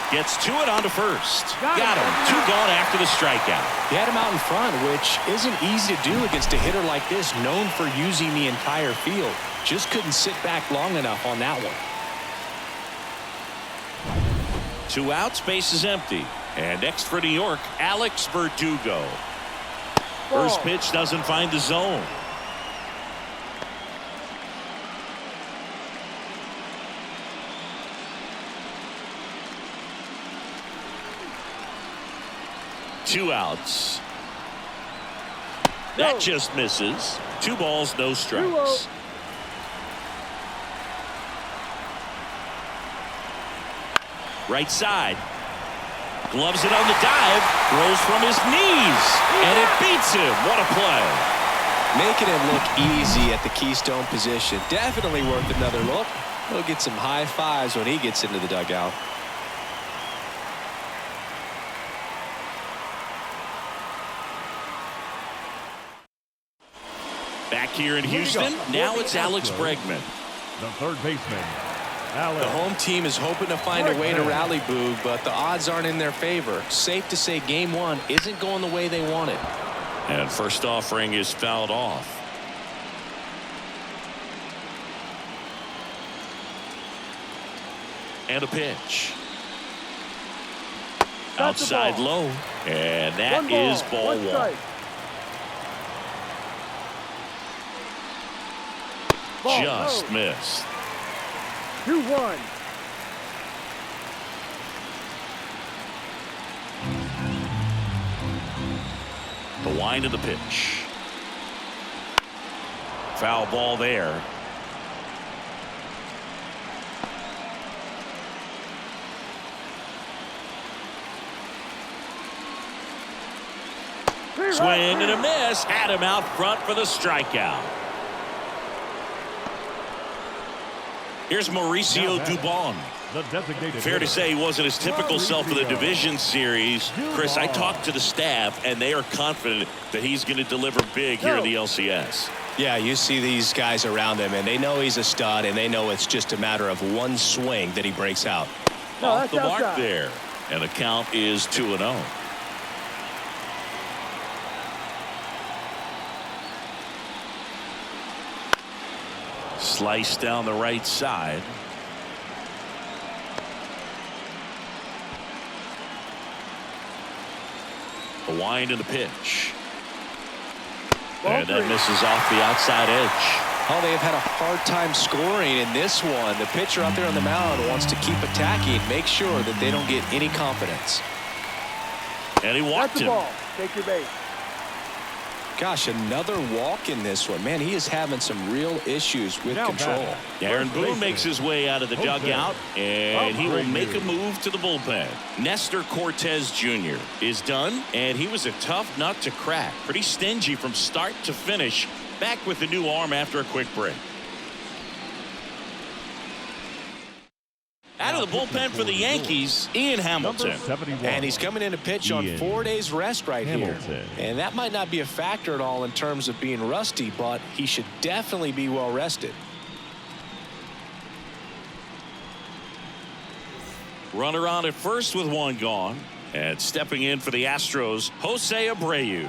Gets to it onto first. Got him. 2 gone after the strikeout. He had him out in front, which isn't easy to do against a hitter like this, known for using the entire field. Just couldn't sit back long enough on that one. 2 outs, base is empty. And next for New York, Alex Verdugo. First pitch doesn't find the zone. Two outs. That just misses. 2 balls, no strikes. Right side. Gloves it on the dive. Throws from his knees. And it beats him. What a play. Making it look easy at the keystone position. Definitely worth another look. He'll get some high fives when he gets into the dugout. Back here in Houston, now it's Alex Bregman. The third baseman, Alex. The home team is hoping to find a way to rally Boog, but the odds aren't in their favor. Safe to say game 1 isn't going the way they wanted. And first offering is fouled off. And a pitch. Outside low. And that is ball 1. Just missed. 2-1. The wind of the pitch. Foul ball there. Swing and a miss. Had him out front for the strikeout. Here's Mauricio Dubon. The designated Fair to hitter. say he wasn't his typical self in the division series. Chris, I talked to the staff, and they are confident that he's going to deliver big here in the LCS. Yeah, you see these guys around him, and they know he's a stud, and they know it's just a matter of one swing that he breaks out. No, Off the that's mark outside. there. And the count is 2-0. Slice down the right side. The wind and the pitch. And that misses off the outside edge. Oh, they have had a hard time scoring in this one. The pitcher out there on the mound wants to keep attacking, make sure that they don't get any confidence. And he That's walked the him. ball. Take your base. Gosh, another walk in this one. Man, he is having some real issues with Now control. batting. Aaron First Boone baseman. makes his way out of the Jose dugout, and he will Abreu. make a move to the bullpen. Nestor Cortez Jr. is done, and he was a tough nut to crack. Pretty stingy from start to finish. Back with the new arm after a quick break. Out of the bullpen for the Yankees, Ian Hamilton. Number 71. And he's coming in to pitch on Ian 4 days rest right Hamilton. here. And that might not be a factor at all in terms of being rusty, but he should definitely be well rested. Runner on at first with one gone. And stepping in for the Astros, Jose Abreu.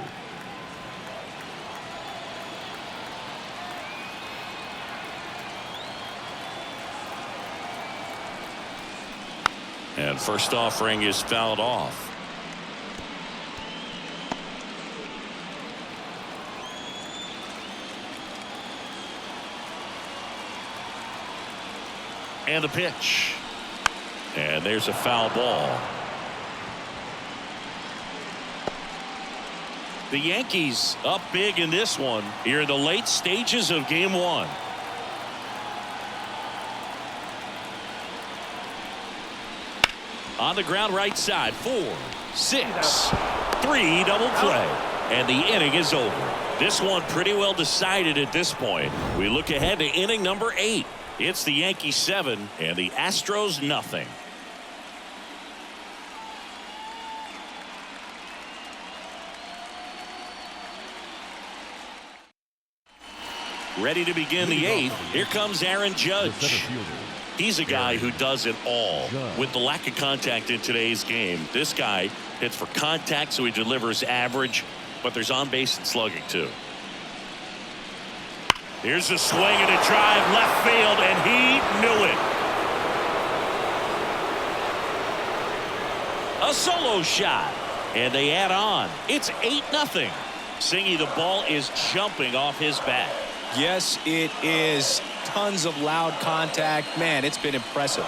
And first offering is fouled off. And the pitch. And there's a foul ball. The Yankees up big in this one here in the late stages of game one. On the ground right side, 4, 6, 3 double play. And the inning is over. This one pretty well decided at this point. We look ahead to inning number 8. It's the Yankees 7 and the Astros nothing. Ready to begin the 8th. Here comes Aaron The Judge. center fielder. He's a guy who does it all. With the lack of contact in today's game, this guy hits for contact, so he delivers average, but there's on base and slugging too. Here's a swing and a drive left field, and he knew it. A solo shot, and they add on. It's 8-0. Singy, the ball is jumping off his bat. Yes, it is. Tons of loud contact. Man, it's been impressive.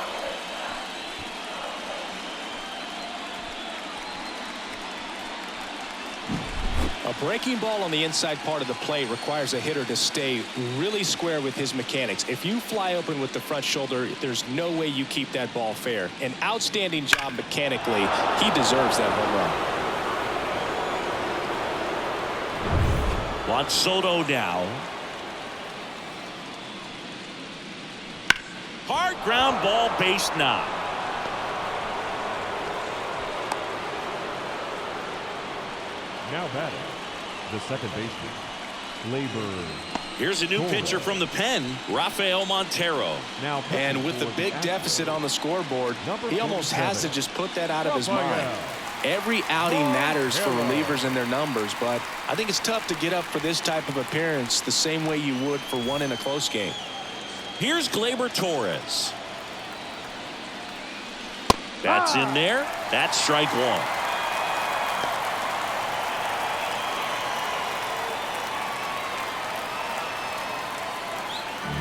A breaking ball on the inside part of the plate requires a hitter to stay really square with his mechanics. If you fly open with the front shoulder, there's no way you keep that ball fair. An outstanding job mechanically. He deserves that home run. Juan Soto now. Hard ground ball, base knock. Now batting. The second baseman. Labor. Here's a new pitcher from the pen, Rafael Montero. Now And with the for big Astros. deficit on the scoreboard, Number he almost has to 47. just put that out of his Rafael. mind. Every outing matters for Montero. relievers and their numbers, but I think it's tough to get up for this type of appearance the same way you would for one in a close game. Here's Gleyber Torres. That's in there. That's strike one.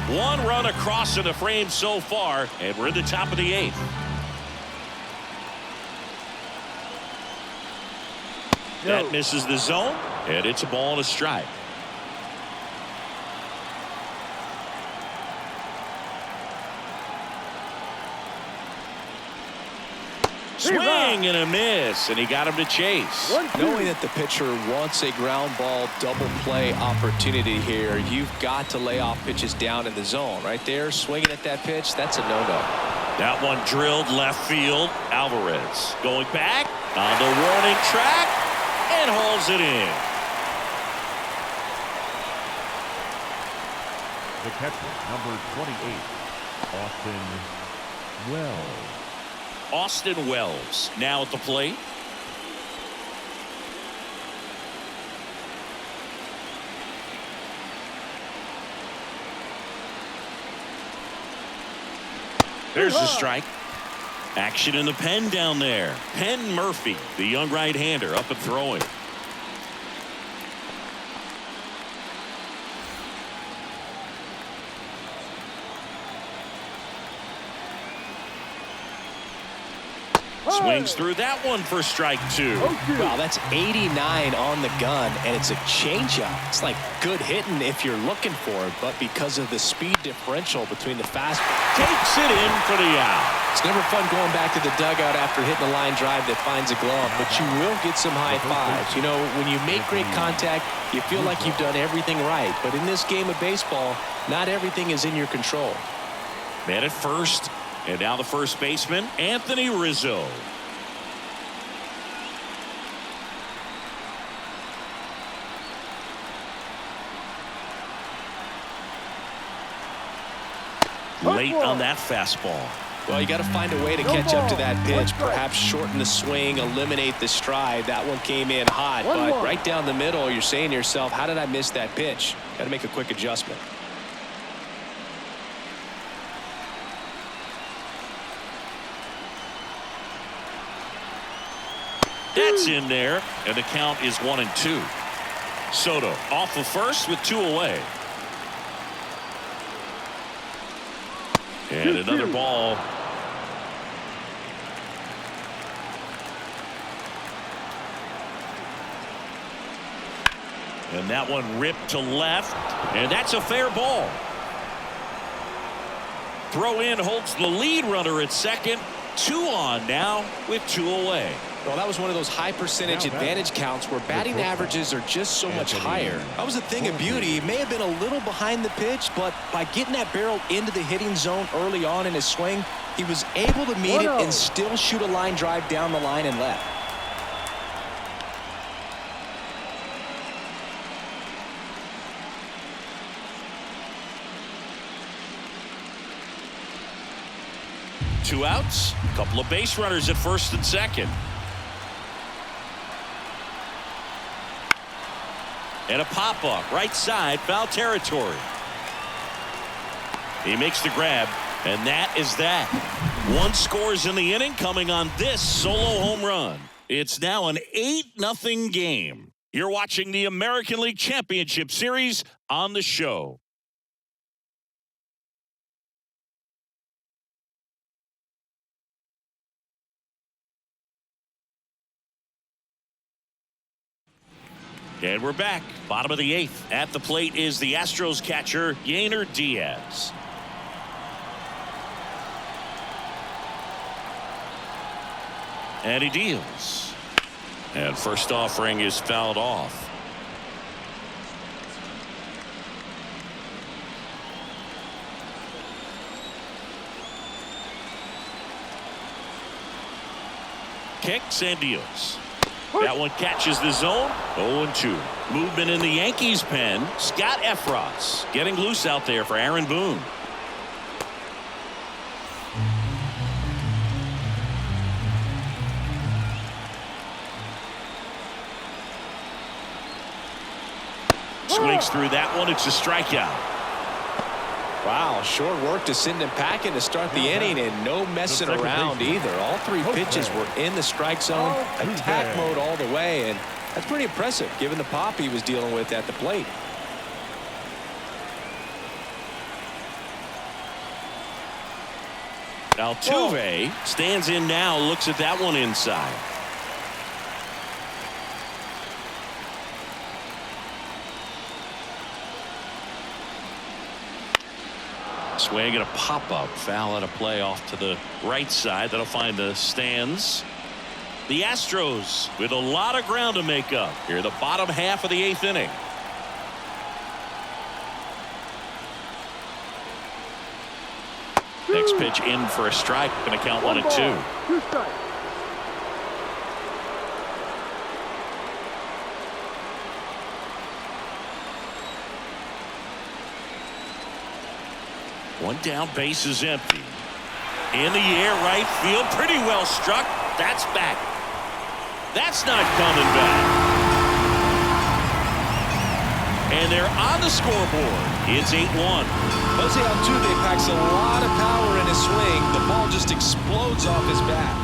One run across in the frame so far, and we're at the top of the 8th. That misses the zone, and it's a ball and a strike. Swing and a miss, and he got him to chase. Knowing that the pitcher wants a ground ball double play opportunity here, you've got to lay off pitches down in the zone. Right there, swinging at that pitch, that's a no-no. That one drilled left field. Alvarez going back on the warning track and hauls it in. The catcher, number 28, Austin Wells. Austin Wells now at the plate. There's the strike. Action in the pen down there. Penn Murphy, the young right-hander, up and throwing. Swings through that one for strike two. Wow, that's 89 on the gun, and it's a changeup. It's like good hitting if you're looking for it, but because of the speed differential between the fastball. Takes it in for the out. It's never fun going back to the dugout after hitting a line drive that finds a glove, but you will get some high fives. You know, when you make great contact, you feel like you've done everything right. But in this game of baseball, not everything is in your control. Man at first, and now the first baseman, Anthony Rizzo. Late on that fastball. Well, you got to find a way to catch up to that pitch. Perhaps shorten the swing, eliminate the stride. That one came in hot, but right down the middle, you're saying to yourself, how did I miss that pitch? Got to make a quick adjustment. That's in there, and the count is 1-2. Soto off of first with 2 away. And another ball. And that one ripped to left, and that's a fair ball. Throw in holds the lead runner at second. 2 on now with 2 away. Well, that was one of those high percentage advantage counts where batting averages are just so much higher. That was a thing of beauty. He may have been a little behind the pitch, but by getting that barrel into the hitting zone early on in his swing, he was able to meet it and still shoot a line drive down the line and left. Two outs, a couple of base runners at first and second. And a pop-up right side, foul territory. He makes the grab, and that is that. 1 scores in the inning coming on this solo home run. It's now an 8-0 game. You're watching the American League Championship Series on the show. And we're back. Bottom of the 8th. At the plate is the Astros catcher, Yainer Diaz. And he deals. And first offering is fouled off. Kicks and deals. That one catches the zone. 0-2. Movement in the Yankees pen. Scott Efros getting loose out there for Aaron Boone. Swings through that one. It's a strikeout. Wow, short work to send him packing to start the inning, and no messing around either. All 3 pitches were in the strike zone, attack mode all the way, and that's pretty impressive given the pop he was dealing with at the plate. Altuve stands in now, looks at that one inside. Swing and a pop-up, foul at a play off to the right side. That'll find the stands. The Astros with a lot of ground to make up here in the bottom half of the 8th inning. Next pitch in for a strike. Going to count 1-2. 2 strikes. One down, base is empty. In the air, right field, pretty well struck. That's back. That's not coming back. And they're on the scoreboard. It's 8-1. Jose Altuve packs a lot of power in his swing. The ball just explodes off his bat.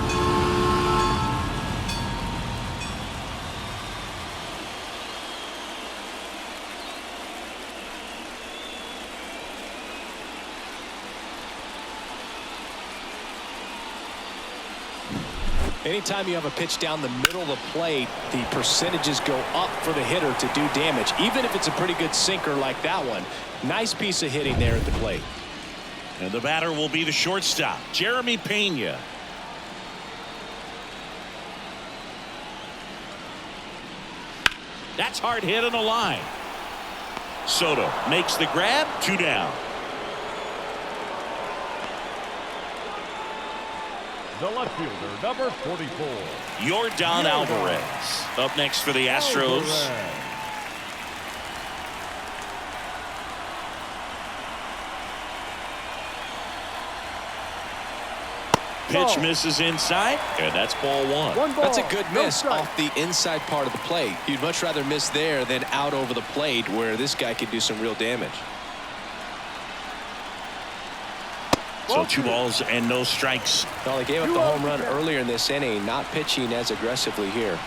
Anytime you have a pitch down the middle of the plate, the percentages go up for the hitter to do damage, even if it's a pretty good sinker like that one. Nice piece of hitting there at the plate. And the batter will be the shortstop, Jeremy Pena. That's hard hit on the line. Soto makes the grab, 2 down. The left fielder, number 44. Yordan Alvarez up next for the Astros. Pitch misses inside, and that's ball 1. 1 ball. That's a good No miss strike. off the inside part of the plate. You'd much rather miss there than out over the plate where this guy could do some real damage. So 2 balls and no strikes. Well, they gave up the home run earlier in this inning, not pitching as aggressively here.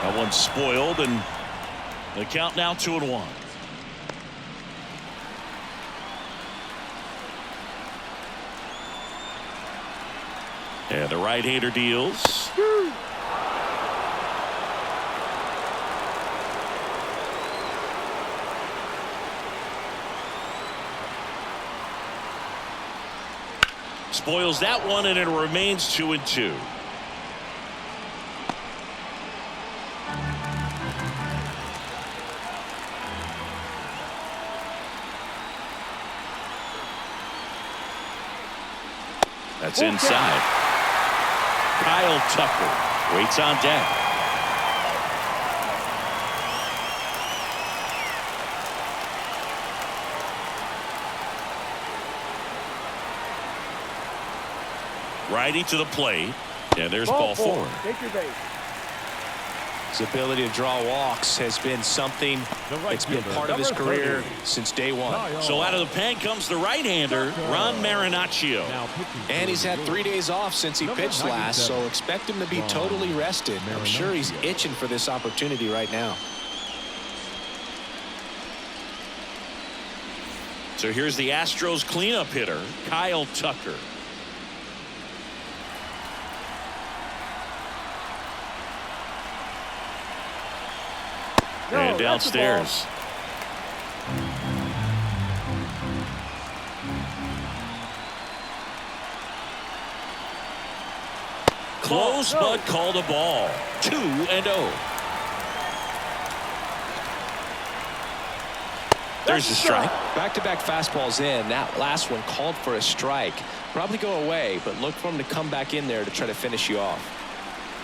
That one's spoiled, and the count now 2-1. And the right-hander deals. Spoils that one, and it remains 2-2. That's inside. Kyle Tucker waits on deck. Righty to the plate, and there's ball 4. Take your base. His ability to draw walks has been something that's been part of his career since day 1. So out of the pen comes the right-hander, Ron Marinaccio. And he's had 3 days off since he pitched last, so expect him to be totally rested. I'm sure he's itching for this opportunity right now. So here's the Astros cleanup hitter, Kyle Tucker. No, And that's the ball. downstairs. Close, but called a ball. 2-0. There's a strike. Back-to-back fastballs in. That last one called for a strike. Probably go away, but look for him to come back in there to try to finish you off.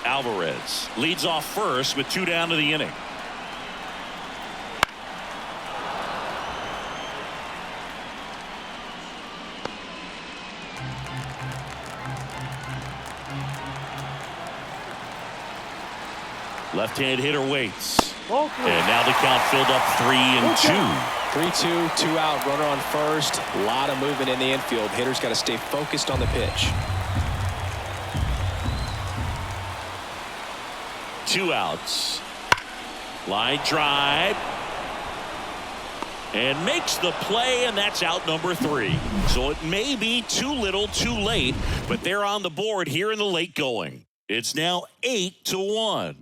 Alvarez leads off first with 2 down to the inning. Left-hand hitter waits. And now the count filled up 3-2. 3-2, 2 out, runner on first. A lot of movement in the infield. Hitter's got to stay focused on the pitch. 2 outs. Line drive. And makes the play, and that's out number 3. So it may be too little too late, but they're on the board here in the late going. It's now 8-1.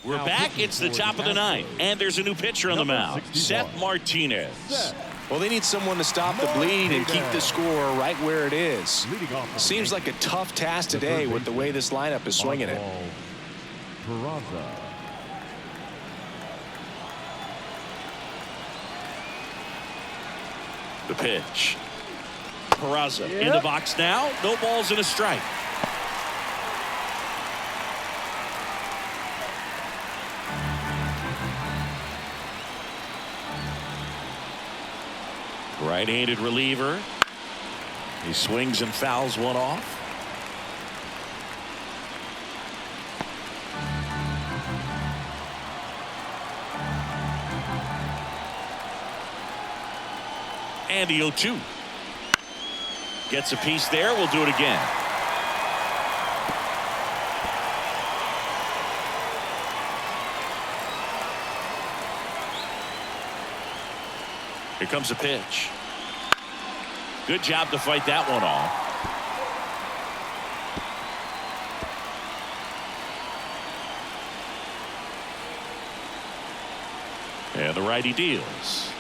We're back. It's the top of the ninth, and there's a new pitcher on the mound, Seth Martinez. Well, they need someone to stop the bleed and keep the score right where it is. Seems like a tough task today with the way this lineup is swinging it. The pitch. Peraza in the box now. No balls and a strike. Right-handed reliever. He swings and fouls one off. And the 0-2. Gets a piece there. We'll do it again. Here comes a pitch. Good job to fight that one off. And the righty deals.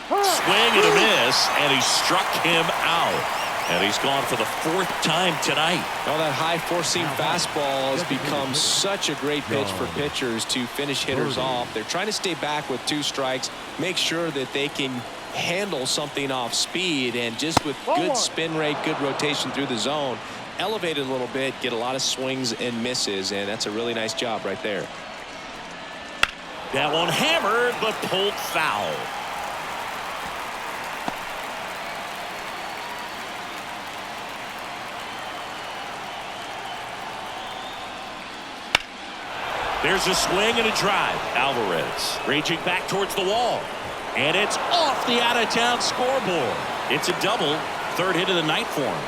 Swing and a miss, and he struck him out. And he's gone for the fourth time tonight. Well, that high four-seam fastball has become such a great pitch for pitchers to finish hitters off. They're trying to stay back with 2 strikes, make sure that they can handle something off speed, and just with good spin rate, good rotation through the zone, elevate it a little bit, get a lot of swings and misses, and that's a really nice job right there. That one hammered, but pulled foul. There's a swing and a drive. Alvarez raging back towards the wall. And it's off the out-of-town scoreboard. It's a double. 3rd hit of the night for him.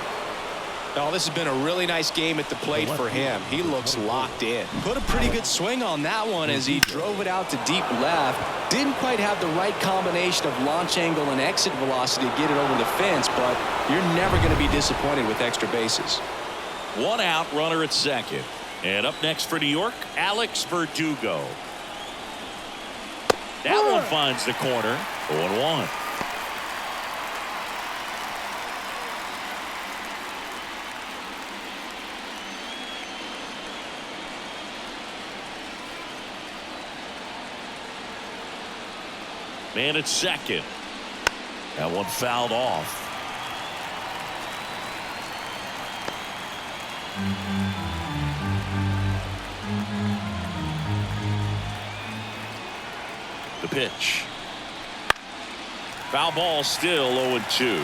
Oh, this has been a really nice game at the plate for him. He looks locked in. Put a pretty good swing on that one as he drove it out to deep left. Didn't quite have the right combination of launch angle and exit velocity to get it over the fence, but you're never going to be disappointed with extra bases. 1 out, runner at second. And up next for New York, Alex Verdugo. That one finds the corner. 0-1. Man at second. That one fouled off. The pitch. Foul ball, still 0-2.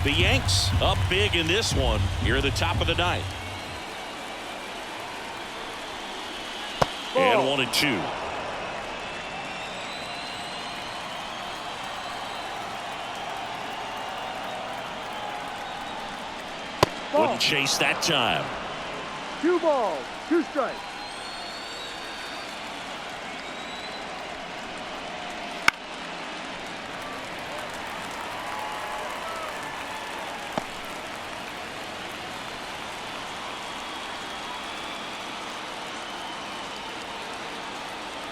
The Yanks up big in this one here at the top of the ninth. And 1-2. Wouldn't chase that time. 2 balls, 2 strikes.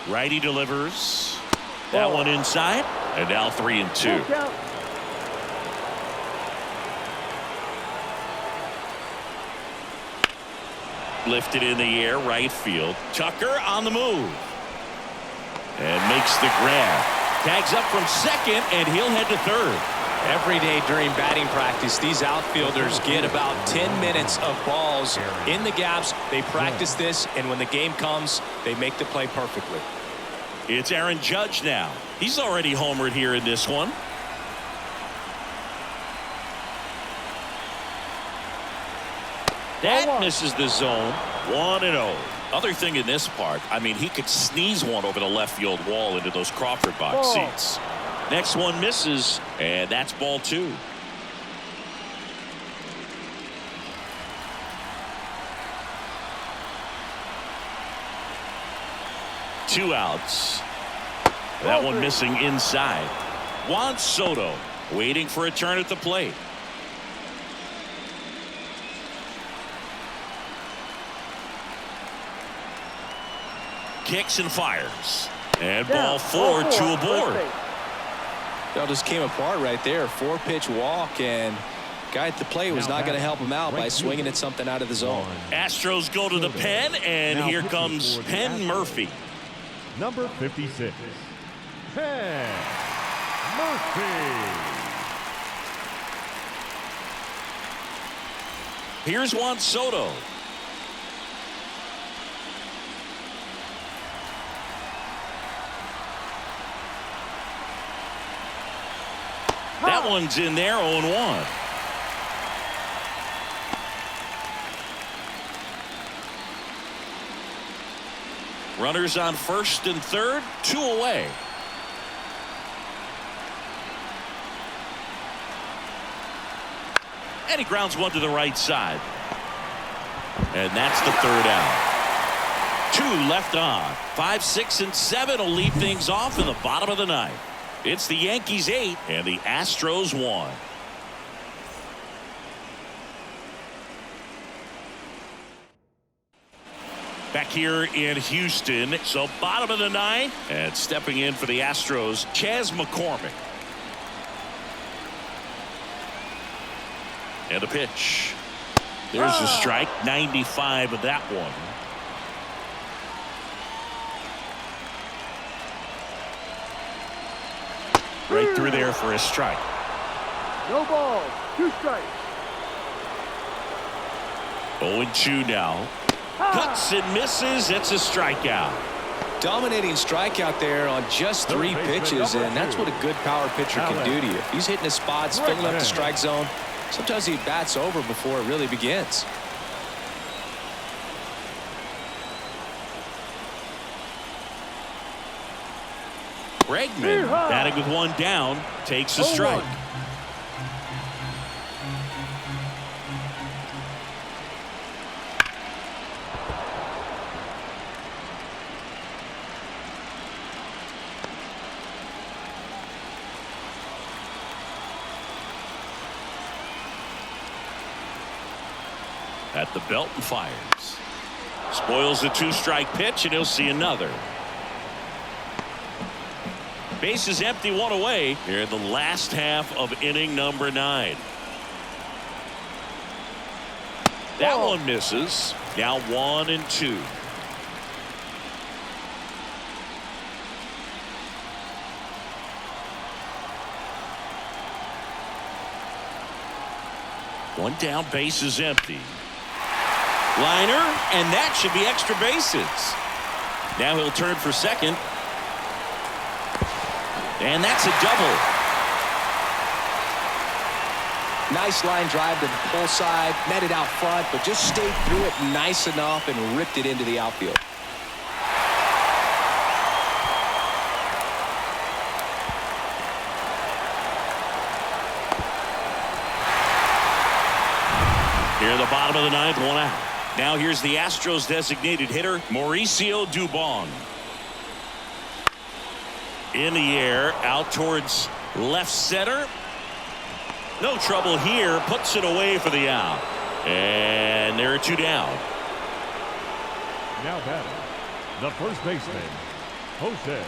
Righty delivers. That one inside. And now 3-2. Lifted in the air, right field. Tucker on the move. And makes the grab. Tags up from second, and he'll head to third. Every day during batting practice, these outfielders get about 10 minutes of balls in the gaps. They practice this, and when the game comes, they make the play perfectly. It's Aaron Judge now. He's already homered here in this one. That misses the zone. 1-0. Other thing in this part, I mean, he could sneeze one over the left field wall into those Crawford box seats. Next one misses, and that's ball 2. Two outs. That one missing inside. Juan Soto waiting for a turn at the plate. kicks and fires. And Down. ball 4, 2 Ball aboard. first base. That just came apart right there. 4-pitch walk, and guy at the plate was not going to help him out by swinging at something out of the zone. Astros go to the pen, and here comes Penn Murphy. Number 56, Penn Murphy. Here's Juan Soto. That one's in there, 0-1. Runners on first and third, 2 away. And he grounds one to the right side. And that's the 3rd out. 2 left on. 5, 6, and 7 will lead things off in the bottom of the 9th. It's the Yankees 8 and the Astros 1. Back here in Houston, so bottom of the 9th, and stepping in for the Astros, Chas McCormick. And a pitch. There's a strike, 95 of that one. Right through there for a strike. No balls. 2 strikes. 0-2 now. Cuts and misses. It's a strikeout. Dominating strikeout there on just 3 pitches, and that's what a good power pitcher can do to you. If he's hitting his spots, filling up the strike zone, sometimes he bats over before it really begins. Bregman batting with 1 down, takes a strike. At the belt and fires. Spoils the 2-strike pitch, and he'll see another. Bases empty, 1 away here in the last half of inning number 9. That one misses. Now 1-2. One down, bases empty. Liner, and that should be extra bases. Now he'll turn for second. And that's a double. Nice line drive to the pull side, met it out front, but just stayed through it nice enough and ripped it into the outfield. Here in the bottom of the 9th, 1 out. Now here's the Astros designated hitter, Mauricio Dubon. In the air, out towards left center. No trouble here, puts it away for the out. And there are 2 down. Now batting, the first baseman, Jose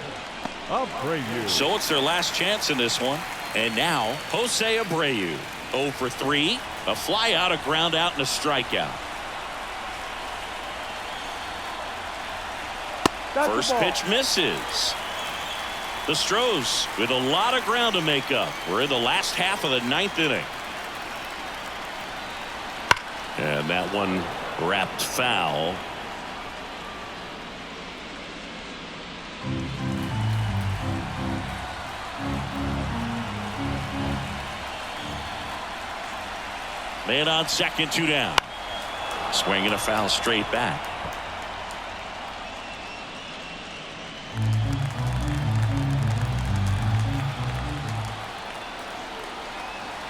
Abreu. So it's their last chance in this one. And now, Jose Abreu. 0 for 3, a fly out, a ground out, and a strikeout. First pitch misses. The Astros with a lot of ground to make up. We're in the last half of the 9th inning. And that one wrapped foul. Man on second, 2 down. Swinging a foul straight back.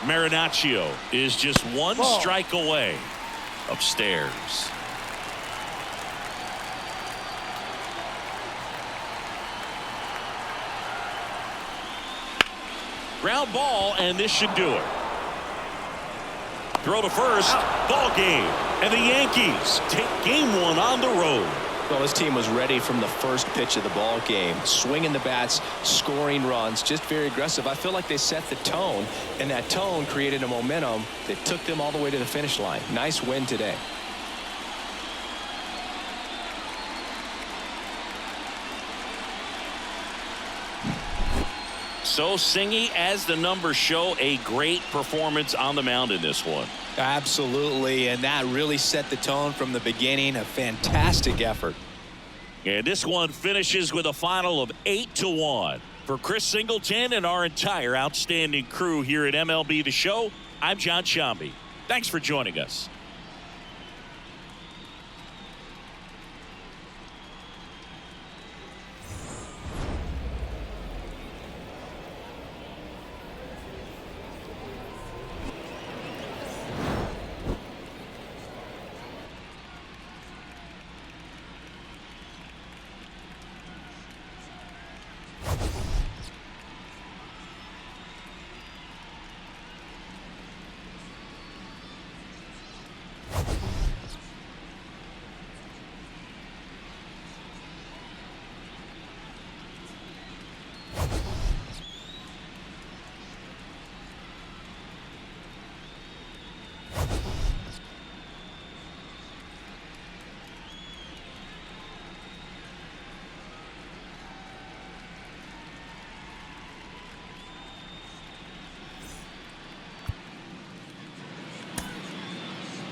Marinaccio is just 1 strike away. Upstairs. Ground ball, and this should do it. Throw to first, ball game, and the Yankees take game 1 on the road. Well, this team was ready from the first pitch of the ball game, swinging the bats, scoring runs, just very aggressive. I feel like they set the tone, and that tone created a momentum that took them all the way to the finish line. Nice win today. So Singy, as the numbers show, a great performance on the mound in this one. Absolutely, and that really set the tone from the beginning. A fantastic effort. And this one finishes with a final of 8-1. For Chris Singleton and our entire outstanding crew here at MLB The Show, I'm John Shambi. Thanks for joining us.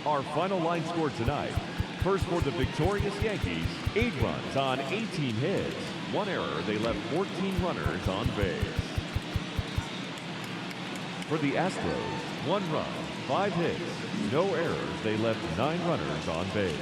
Our final line score tonight. First for the victorious Yankees, 8 runs on 18 hits. 1 error, they left 14 runners on base. For the Astros, 1 run, 5 hits. No errors, they left 9 runners on base.